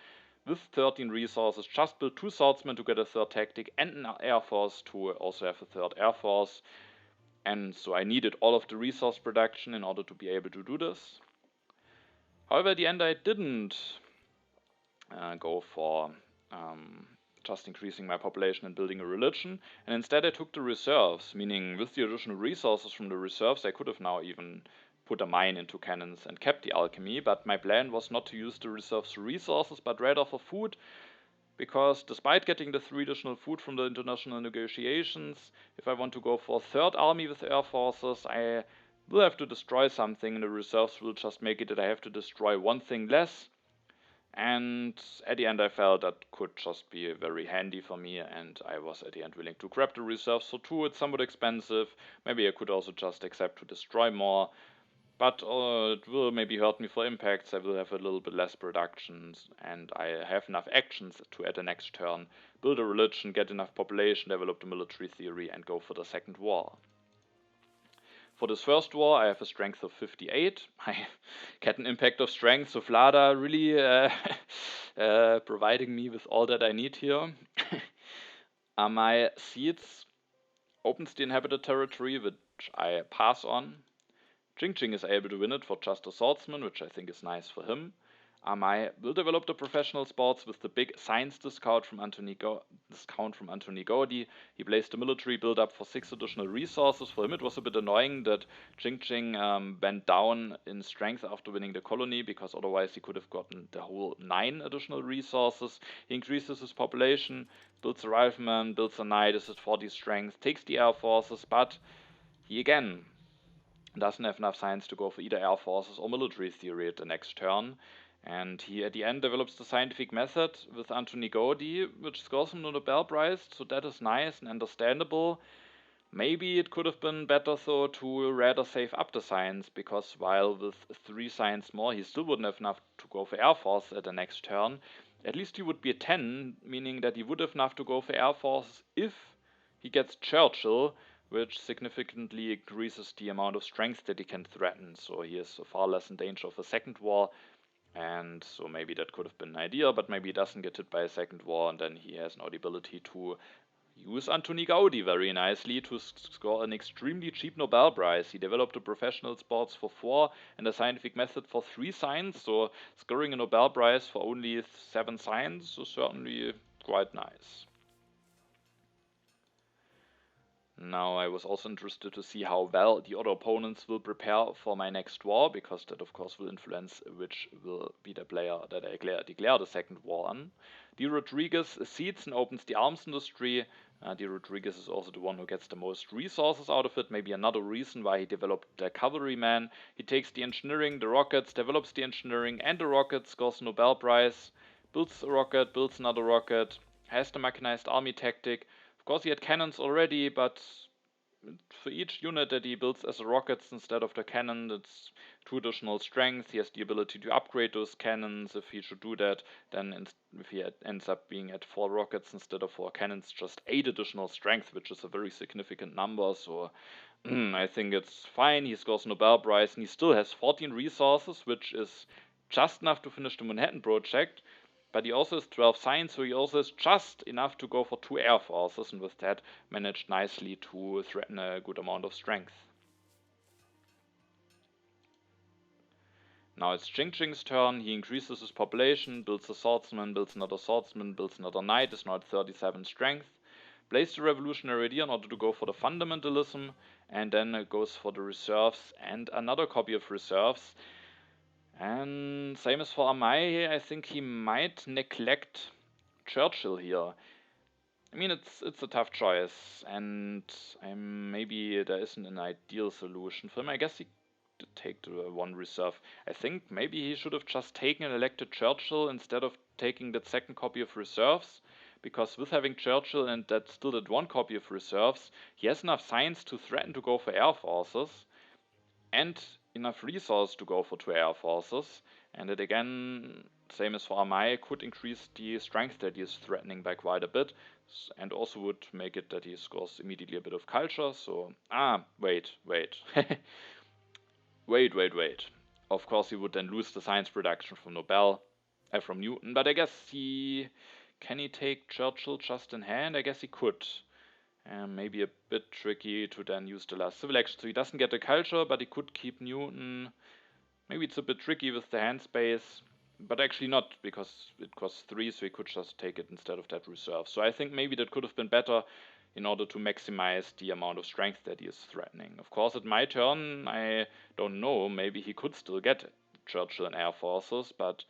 with 13 resources, just build 2 swordsmen to get a 3rd tactic and an air force to also have a 3rd air force. And so I needed all of the resource production in order to be able to do this. However, at the end I didn't go for just increasing my population and building a religion, and instead I took the reserves, meaning with the additional resources from the reserves I could have now even put a mine into cannons and kept the alchemy, but my plan was not to use the reserves for resources but rather for food, because despite getting the 3 additional food from the international negotiations, if I want to go for a 3rd army with air forces, I will have to destroy something, and the reserves will just make it that I have to destroy 1 thing less. And at the end I felt that could just be very handy for me, and I was at the end willing to grab the reserves for 2. It's somewhat expensive. Maybe I could also just accept to destroy more, but it will maybe hurt me for impacts. I will have a little bit less productions, and I have enough actions to at the next turn build a religion, get enough population, develop the military theory, and go for the 2nd war. For this 1st war, I have a strength of 58. I get an impact of strength, so Vlada really providing me with all that I need here. My seeds opens the inhabited territory, which I pass on. Jing is able to win it for just a swordsman, which I think is nice for him. Amai will develop the professional sports with the big science discount from Anthony Gaudi. He placed the military build-up for 6 additional resources. For him it was a bit annoying that Jing went down in strength after winning the colony, because otherwise he could have gotten the whole 9 additional resources. He increases his population, builds a rifleman, builds a knight, is at 40 strength, takes the air forces, but he again doesn't have enough science to go for either air forces or military theory at the next turn. And he at the end develops the scientific method with Anthony Gaudi, which scores him the Nobel Prize, so that is nice and understandable. Maybe it could have been better though to rather save up the science, because while with 3 science more he still wouldn't have enough to go for Air Force at the next turn, at least he would be at 10, meaning that he would have enough to go for Air Force if he gets Churchill, which significantly increases the amount of strength that he can threaten, so he is far less in danger of a 2nd war. And so maybe that could have been an idea, but maybe he doesn't get hit by a 2nd war, and then he has now the ability to use Anthony Gaudi very nicely to score an extremely cheap Nobel Prize. He developed the professional sports for 4 and the scientific method for 3 science, so scoring a Nobel Prize for only 7 science is certainly quite nice. Now I was also interested to see how well the other opponents will prepare for my next war, because that of course will influence which will be the player that I declare the 2nd war on. Drodriguez seeds and opens the arms industry. Drodriguez is also the one who gets the most resources out of it, maybe another reason why he developed the cavalryman. He takes the engineering, the rockets, develops the engineering and the rockets, scores a Nobel Prize, builds a rocket, builds another rocket, has the mechanized army tactic. Of course he had cannons already, but for each unit that he builds as a rockets instead of the cannon, it's 2 additional strength. He has the ability to upgrade those cannons if he should do that. Then if he ends up being at 4 rockets instead of 4 cannons, just 8 additional strength, which is a very significant number. So I think it's fine. He scores Nobel Prize and he still has 14 resources, which is just enough to finish the Manhattan Project. But he also has 12 science, so he also has just enough to go for 2 air forces, and with that managed nicely to threaten a good amount of strength. Now it's Jing's turn. He increases his population, builds a swordsman, builds another knight, is now at 37 strength. Plays the revolutionary idea in order to go for the fundamentalism, and then goes for the reserves and another copy of reserves. And same as for Amai, I think he might neglect Churchill here. I mean, it's a tough choice, and maybe there isn't an ideal solution for him. I guess he could take the 1 reserve. I think maybe he should have just taken and elected Churchill instead of taking that 2nd copy of reserves, because with having Churchill and still that 1 copy of reserves, he has enough science to threaten to go for air forces, and enough resource to go for 2 air forces, and it again, same as for Amai, could increase the strength that he is threatening by quite a bit, and also would make it that he scores immediately a bit of culture. So, wait. wait. Of course he would then lose the science production from from Newton, but I guess can he take Churchill just in hand? I guess he could. Maybe a bit tricky to then use the last civil action, so he doesn't get the culture, but he could keep Newton. Maybe it's a bit tricky with the hand space, but actually not, because it costs 3, so he could just take it instead of that reserve. So I think maybe that could have been better in order to maximize the amount of strength that he is threatening. Of course, at my turn, I don't know, maybe he could still get Churchill and air forces, but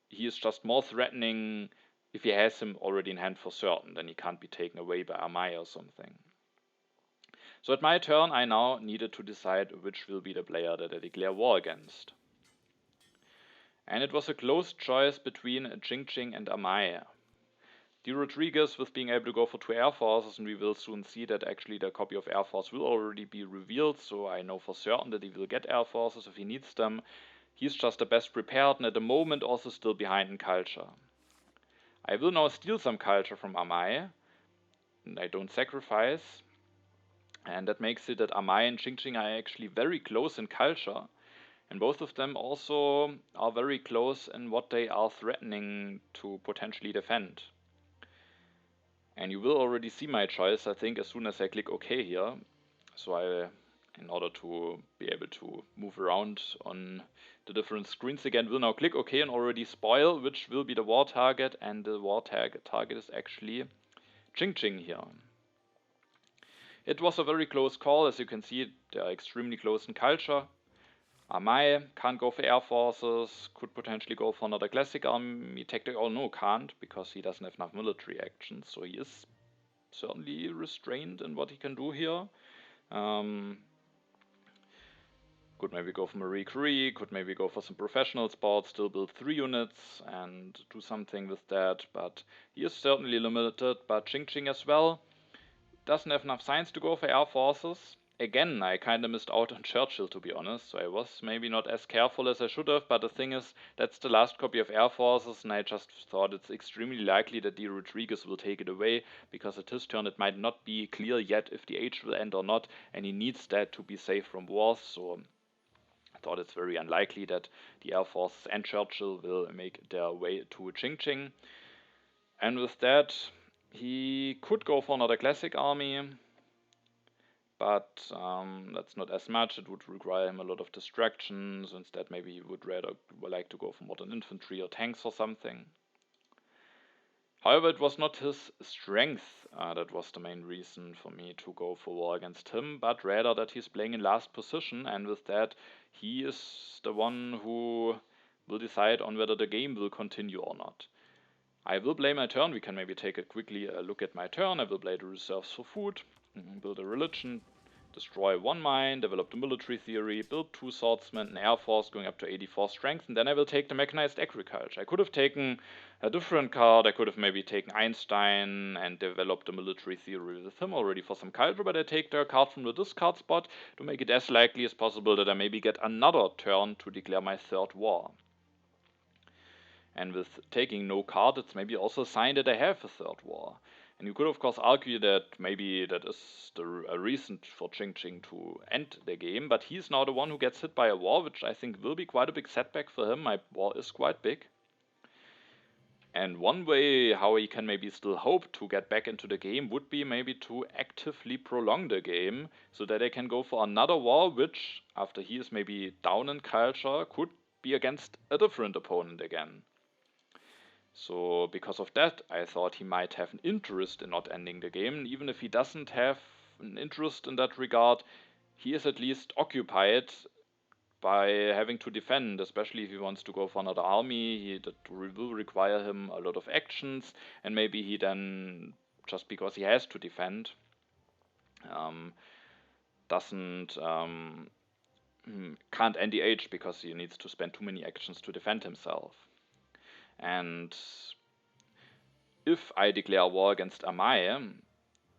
he is just more threatening if he has him already in hand for certain, then he can't be taken away by Amai or something. So at my turn, I now needed to decide which will be the player that I declare war against. And it was a close choice between Jing and Amai. Drodriguez with being able to go for 2 air forces, and we will soon see that actually the copy of air force will already be revealed, so I know for certain that he will get air forces if he needs them. He's just the best prepared, and at the moment also still behind in culture. I will now steal some culture from Amai, and I don't sacrifice, and that makes it that Amai and Jing are actually very close in culture, and both of them also are very close in what they are threatening to potentially defend. And you will already see my choice, I think, as soon as I click OK here. So in order to be able to move around on the different screens again, will now click OK and already spoil which will be the war target, and the war target is actually Jing here. It was a very close call. As you can see, they are extremely close in culture. Amai can't go for air forces, could potentially go for another classic army tactic. Oh no, can't, because he doesn't have enough military action, so he is certainly restrained in what he can do here. Could maybe go for Marie Curie, could maybe go for some professional sports, still build 3 units and do something with that, but he is certainly limited. But Jing as well doesn't have enough science to go for air forces. Again, I kinda missed out on Churchill, to be honest, so I was maybe not as careful as I should have, but the thing is, that's the last copy of air forces, and I just thought it's extremely likely that Drodriguez will take it away, because at his turn it might not be clear yet if the age will end or not, and he needs that to be safe from wars, so I thought it's very unlikely that the air forces and Churchill will make their way to Jing. And with that, he could go for another classic army, but that's not as much. It would require him a lot of distractions. Instead, maybe he would rather like to go for modern infantry or tanks or something. However, it was not his strength that was the main reason for me to go for war against him, but rather that he's playing in last position, and with that, he is the one who will decide on whether the game will continue or not. I will play my turn. We can maybe take a quickly look at my turn. I will play the reserves for food, build a religion, destroy one mine, develop the military theory, build 2 swordsmen, an air force going up to 84 strength, and then I will take the mechanized agriculture. I could have taken a different card. I could have maybe taken Einstein and developed the military theory with him already for some culture, but I take the card from the discard spot to make it as likely as possible that I maybe get another turn to declare my third war. And with taking no card, it's maybe also a sign that I have a third war. And you could of course argue that maybe that is a reason for Ching to end the game, but he's now the one who gets hit by a war, which I think will be quite a big setback for him. My war is quite big. And one way how he can maybe still hope to get back into the game would be maybe to actively prolong the game so that they can go for another war, which, after he is maybe down in culture, could be against a different opponent again. So because of that, I thought he might have an interest in not ending the game. Even if he doesn't have an interest in that regard, he is at least occupied by having to defend, especially if he wants to go for another army. That will require him a lot of actions, and maybe he then, just because he has to defend, can't NDH because he needs to spend too many actions to defend himself. And if I declare war against Amai,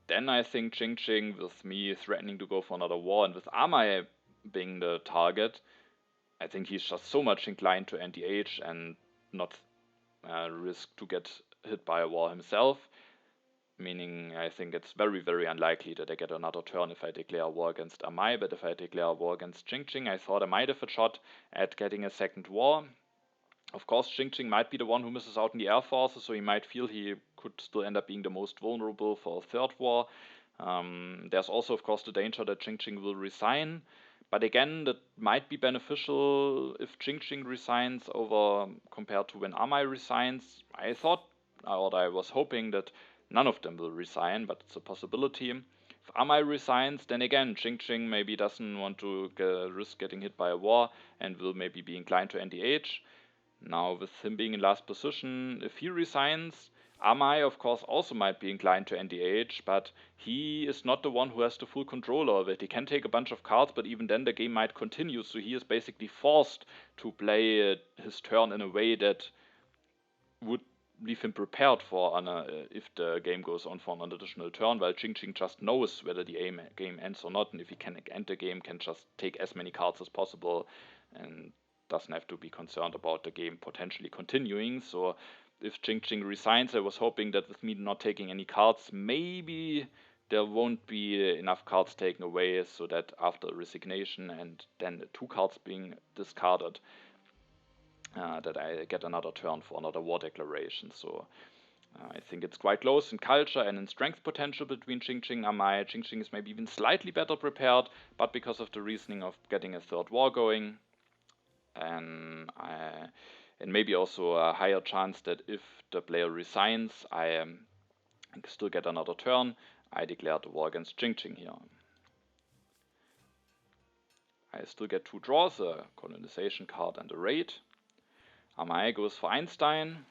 then I think Ching, with me threatening to go for another war and with Amai being the target, I think he's just so much inclined to NDH and not risk to get hit by a war himself. Meaning, I think it's very, very unlikely that I get another turn if I declare a war against Amai, but if I declare a war against Ching, I thought I might have a shot at getting a second war. Of course, Ching might be the one who misses out in the air forces, so he might feel he could still end up being the most vulnerable for a third war. There's also, of course, the danger that Ching will resign. But again, that might be beneficial if Ching resigns over compared to when Amai resigns. I was hoping that none of them will resign, but it's a possibility. If Amai resigns, then again, Ching maybe doesn't want to risk getting hit by a war and will maybe be inclined to NDH. Now, with him being in last position, if he resigns, Amai, of course, also might be inclined to NDH, but he is not the one who has the full control of it. He can take a bunch of cards, but even then the game might continue, so he is basically forced to play his turn in a way that would leave him prepared for if the game goes on for an additional turn, while Ching just knows whether the game ends or not, and if he can end the game, can just take as many cards as possible, and doesn't have to be concerned about the game potentially continuing. So if Ching resigns, I was hoping that with me not taking any cards, maybe there won't be enough cards taken away so that after resignation and then 2 cards being discarded, that I get another turn for another war declaration. So I think it's quite close in culture and in strength potential between Ching and Amai. Ching is maybe even slightly better prepared, but because of the reasoning of getting a third war going, and maybe also a higher chance that if the player resigns, I still get another turn. I declare the war against Ching here. I still get 2 draws, a colonization card and a raid. Amai goes for Einstein,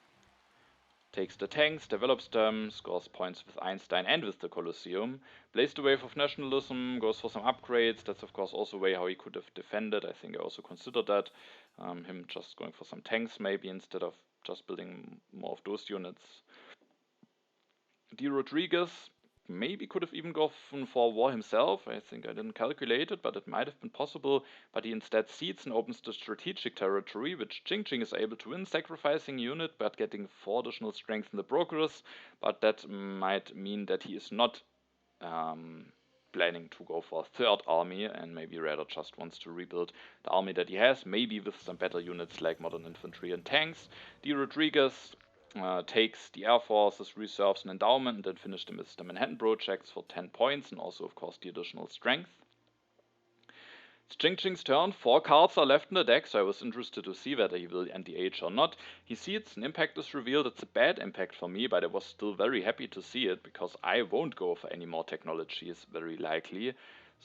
takes the tanks, develops them, scores points with Einstein and with the Colosseum, plays the Wave of Nationalism, goes for some upgrades. That's of course also a way how he could have defended. I think I also considered that. Him just going for some tanks maybe instead of just building more of those units. Drodriguez maybe could have even gone for war himself. I think I didn't calculate it, but it might have been possible. But he instead cedes and opens the strategic territory, which Ching is able to win, sacrificing unit, but getting 4 additional strength in the progress. But that might mean that he is not planning to go for a third army, and maybe rather just wants to rebuild the army that he has, maybe with some better units like modern infantry and tanks. Drodriguez takes the Air Force's reserves and endowment and then finish them with the Manhattan projects for 10 points and also, of course, the additional strength. It's Ching's turn. 4 cards are left in the deck, so I was interested to see whether he will NDH or not. He sees an impact is revealed. It's a bad impact for me, but I was still very happy to see it because I won't go for any more technologies, very likely.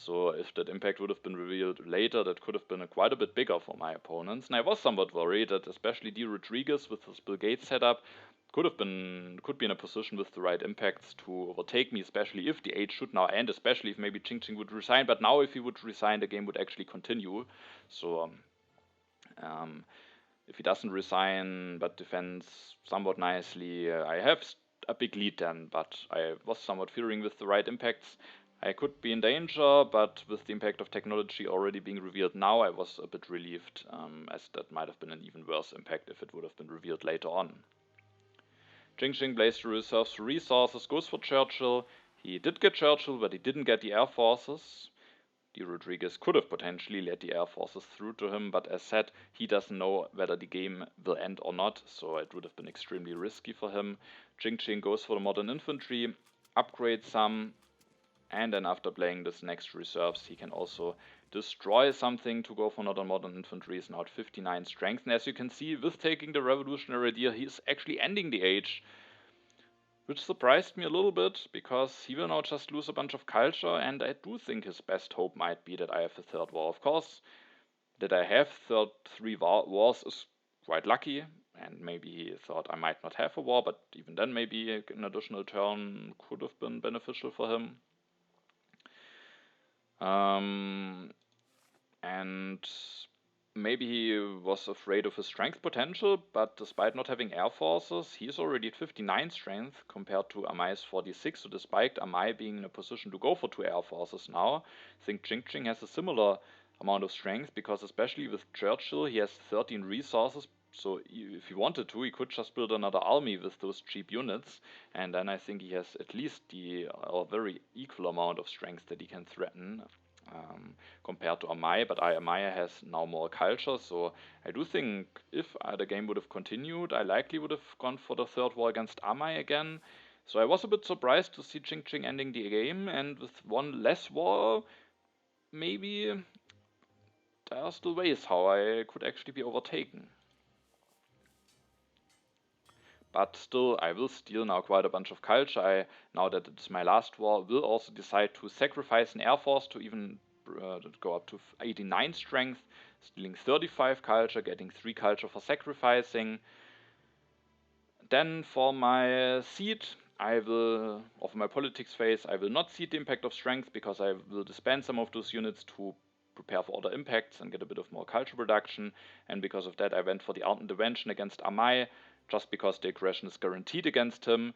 So if that impact would have been revealed later, that could have been quite a bit bigger for my opponents. And I was somewhat worried that especially drodriguez with his Bill Gates setup could be in a position with the right impacts to overtake me, especially if the age should now end, especially if maybe Ching would resign. But now if he would resign, the game would actually continue. So if he doesn't resign but defends somewhat nicely, I have a big lead then, but I was somewhat fearing with the right impacts I could be in danger, but with the impact of technology already being revealed now, I was a bit relieved, as that might have been an even worse impact if it would have been revealed later on. Jing plays the resources, goes for Churchill. He did get Churchill, but he didn't get the Air Forces. Drodriguez could have potentially led the Air Forces through to him, but as said, he doesn't know whether the game will end or not, so it would have been extremely risky for him. Jing goes for the modern infantry, upgrades some, and then after playing this next reserves, he can also destroy something to go for another modern infantry. Is now at 59 strength, and as you can see, with taking the revolutionary idea, he is actually ending the age, which surprised me a little bit, because he will now just lose a bunch of culture, and I do think his best hope might be that I have a third war. Of course, that I have three wars is quite lucky, and maybe he thought I might not have a war, but even then maybe an additional turn could have been beneficial for him. And maybe he was afraid of his strength potential, but despite not having air forces, he's already at 59 strength compared to Amai's 46, so despite Amai being in a position to go for 2 air forces now, I think Jing has a similar amount of strength, because especially with Churchill, he has 13 resources, so if he wanted to, he could just build another army with those cheap units, and then I think he has at least a very equal amount of strength that he can threaten. Compared to Amai, but Amai has now more culture, so I do think if the game would have continued, I likely would have gone for the third war against Amai again. So I was a bit surprised to see Jing ending the game, and with one less war, maybe there are still ways how I could actually be overtaken. But still, I will steal now quite a bunch of culture. Now that it's my last war, will also decide to sacrifice an air force to even go up to 89 strength, stealing 35 culture, getting 3 culture for sacrificing. Then for my seed, for my politics phase, I will not seed the impact of strength, because I will disband some of those units to prepare for other impacts and get a bit of more culture production. And because of that, I went for the art intervention against Amai, just because the aggression is guaranteed against him.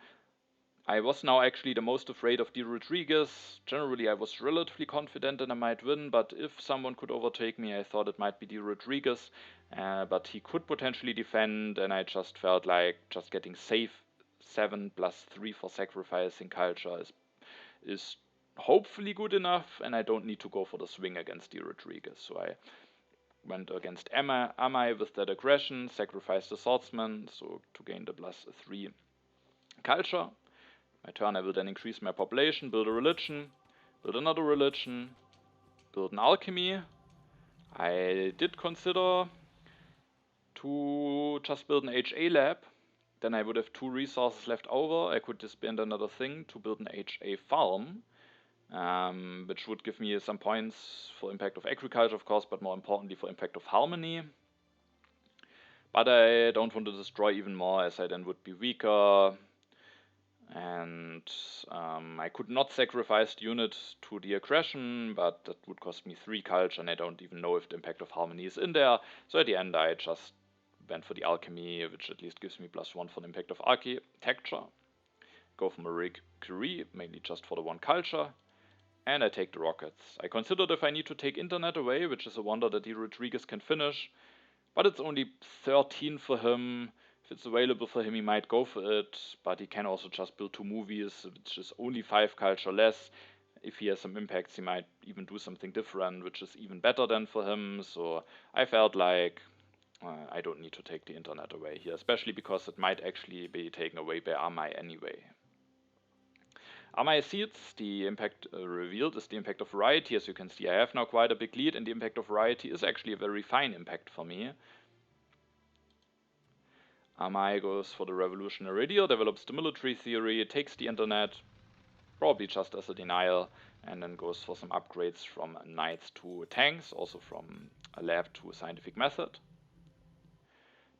I was now actually the most afraid of drodriguez. Generally, I was relatively confident that I might win, but if someone could overtake me, I thought it might be drodriguez. But he could potentially defend, and I just felt like just getting safe 7 plus 3 for sacrificing culture is hopefully good enough, and I don't need to go for the swing against drodriguez. So I went against Amai with that aggression, sacrificed the swordsman, so to gain the plus 3 culture. My turn, I will then increase my population, build a religion, build another religion, build an alchemy. I did consider to just build an HA lab, then I would have 2 resources left over. I could disband another thing to build an HA farm, which would give me some points for impact of agriculture, of course, but more importantly for impact of harmony. But I don't want to destroy even more, as I then would be weaker. And I could not sacrifice the unit to the aggression, but that would cost me 3 culture, and I don't even know if the impact of harmony is in there. So at the end, I just went for the alchemy, which at least gives me +1 for the impact of architecture. Go for Marie Curie, mainly just for the 1 culture. And I take the rockets. I considered if I need to take internet away, which is a wonder that drodriguez can finish, but it's only 13 for him. If it's available for him, he might go for it, but he can also just build 2 movies, which is only 5 culture less. If he has some impacts, he might even do something different, which is even better than for him. So I felt like I don't need to take the internet away here, especially because it might actually be taken away by Amai anyway. Amai seeds, the impact revealed is the impact of variety. As you can see, I have now quite a big lead, and the impact of variety is actually a very fine impact for me. Amai goes for the revolutionary idea, develops the military theory, takes the internet, probably just as a denial, and then goes for some upgrades from knights to tanks, also from a lab to a scientific method.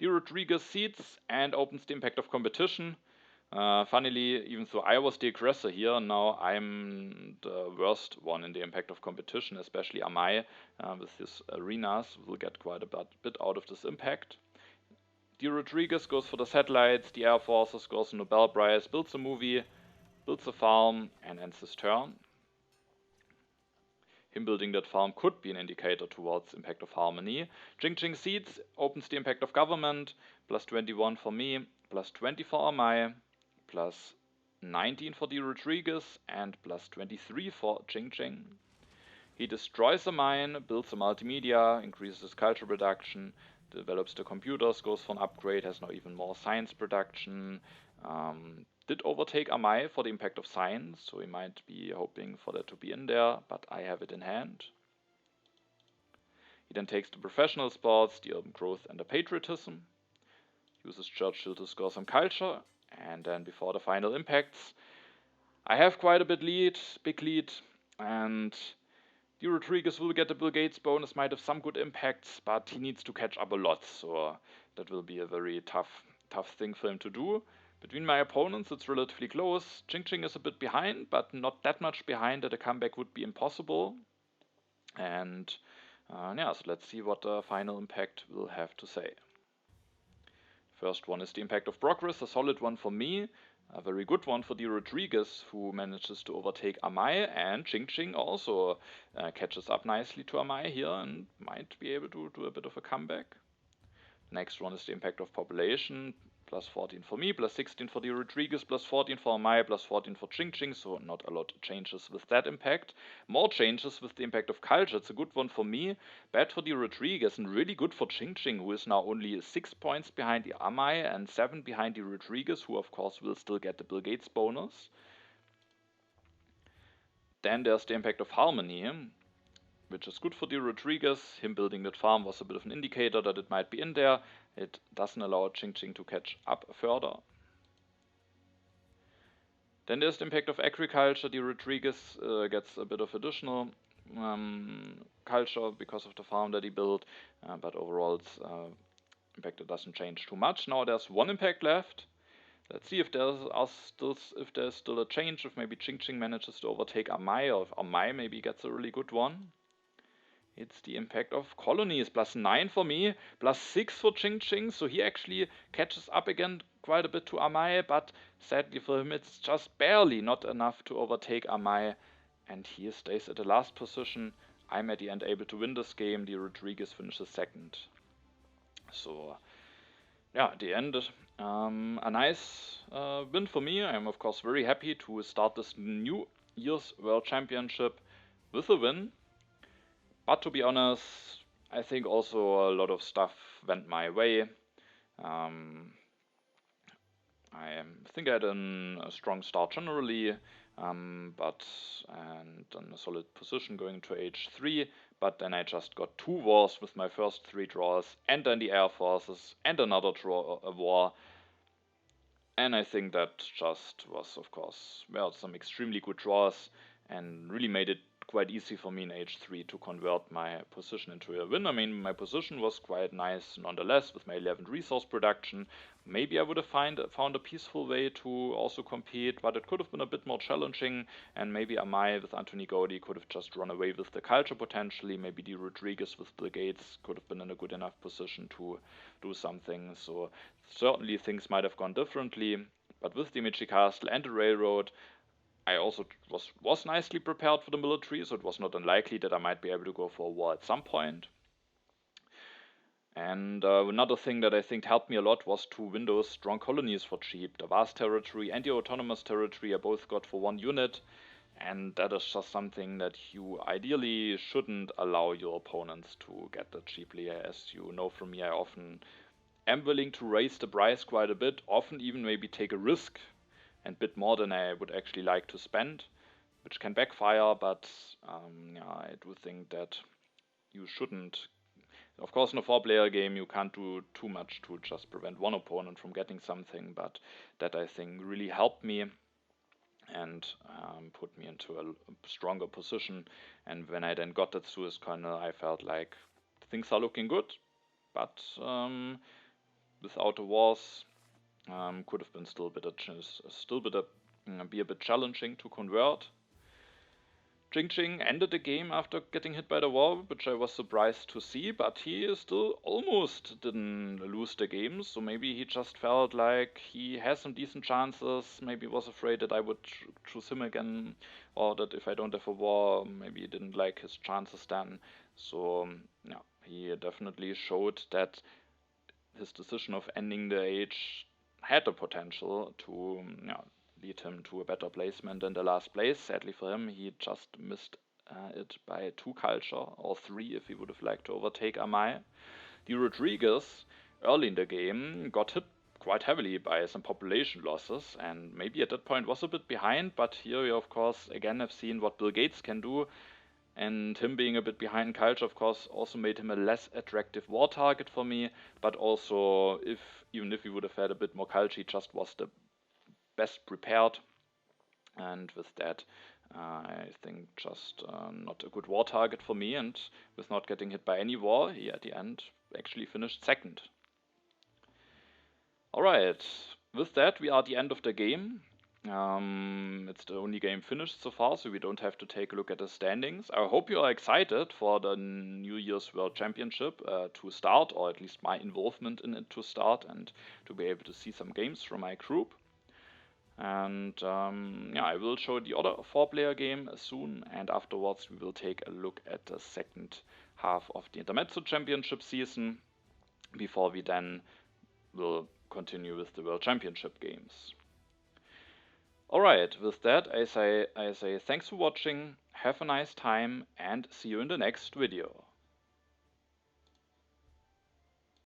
Drodriguez seeds and opens the impact of competition. Funnily, even though I was the aggressor here, now I'm the worst one in the impact of competition, especially Amai with his arenas will get quite a bit out of this impact. Drodriguez goes for the satellites, the air forces, goes a Nobel Prize, builds a movie, builds a farm, and ends his turn. Him building that farm could be an indicator towards impact of harmony. Jing seeds opens the impact of government, plus 21 for me, plus 20 for Amai, plus 19 for Drodriguez, and plus 23 for Jing. He destroys a mine, builds a multimedia, increases his culture production, develops the computers, goes for an upgrade, has now even more science production. Did overtake Amai for the impact of science, so he might be hoping for that to be in there, but I have it in hand. He then takes the professional sports, the urban growth, and the patriotism. Uses Churchill to score some culture, and then before the final impacts, I have quite a big lead, and Drodriguez will get the Bill Gates bonus, might have some good impacts, but he needs to catch up a lot, so that will be a very tough thing for him to do. Between my opponents, it's relatively close. Jing is a bit behind, but not that much behind that a comeback would be impossible. And so let's see what the final impact will have to say. First one is the impact of progress, a solid one for me. A very good one for Drodriguez, who manages to overtake Amai, and Jing also catches up nicely to Amai here and might be able to do a bit of a comeback. Next one is the impact of population, plus 14 for me, plus 16 for Drodriguez, plus 14 for Amai, plus 14 for Jing, so not a lot of changes with that impact. More changes with the impact of culture, it's a good one for me, bad for Drodriguez, and really good for Jing, who is now only 6 points behind the Amai and 7 behind Drodriguez, who of course will still get the Bill Gates bonus. Then there's the impact of harmony, which is good for Drodriguez. Him building that farm was a bit of an indicator that it might be in there. It doesn't allow Jing to catch up further. Then there's the impact of agriculture. Drodriguez gets a bit of additional culture because of the farm that he built, but overall its impact it doesn't change too much. Now there's one impact left. Let's see if there's still a change, if maybe Jing manages to overtake Amai, or if Amai maybe gets a really good one. It's the impact of colonies, plus 9 for me, plus 6 for Jing, so he actually catches up again quite a bit to Amai, but sadly for him it's just barely not enough to overtake Amai, and he stays at the last position. I'm at the end able to win this game, Drodriguez finishes second. So yeah, at the end, a nice win for me. I'm of course very happy to start this new year's World Championship with a win. But to be honest, I think also a lot of stuff went my way. I think I had a strong start generally, and then a solid position going to H3, but then I just got 2 wars with my first 3 draws, and then the Air Forces, and another war. And I think that just was, of course, some extremely good draws, and really made it quite easy for me in H3 to convert my position into a win. I mean, my position was quite nice nonetheless with my 11th resource production. Maybe I would have found a peaceful way to also compete, but it could have been a bit more challenging, and maybe Amai with Anthony Gaudi could have just run away with the culture potentially. Maybe Drodriguez with Bill Gates could have been in a good enough position to do something. So certainly things might have gone differently, but with the Michi Castle and the railroad, I also was nicely prepared for the military, so it was not unlikely that I might be able to go for a war at some point. And another thing that I think helped me a lot was to win those strong colonies for cheap. The vast territory and the autonomous territory I both got for 1 unit, and that is just something that you ideally shouldn't allow your opponents to get that cheaply. As you know from me, I often am willing to raise the price quite a bit, often even maybe take a risk and bit more than I would actually like to spend, which can backfire, but I do think that you shouldn't. Of course, in a 4-player game you can't do too much to just prevent one opponent from getting something, but that I think really helped me. and put me into a stronger position. And when I then got that Suez Canal, I felt like things are looking good, but without the wars, could have been be a bit challenging to convert. Jing ended the game after getting hit by the wall, which I was surprised to see, but he still almost didn't lose the game, so maybe he just felt like he has some decent chances, maybe was afraid that I would choose him again, or that if I don't have a war, maybe he didn't like his chances then. So, yeah, he definitely showed that his decision of ending the age had the potential to lead him to a better placement than the last place. Sadly for him, he just missed it by 2 culture, or 3 if he would have liked to overtake amaj. Drodriguez early in the game got hit quite heavily by some population losses, and maybe at that point was a bit behind, but here we of course again have seen what Bill Gates can do, and him being a bit behind culture, of course, also made him a less attractive war target for me. But also, even if he would have had a bit more culture, he just was the best prepared. And with that, I think just not a good war target for me. And with not getting hit by any war, he at the end actually finished second. Alright, with that, we are at the end of the game. It's the only game finished so far, so we don't have to take a look at the standings. I hope you are excited for the New Year's World Championship to start, or at least my involvement in it to start, and to be able to see some games from my group. And yeah, I will show the other 4-player game soon, and afterwards we will take a look at the second half of the Intermezzo Championship season, before we then will continue with the World Championship games. Alright, with that I say thanks for watching, have a nice time, and see you in the next video.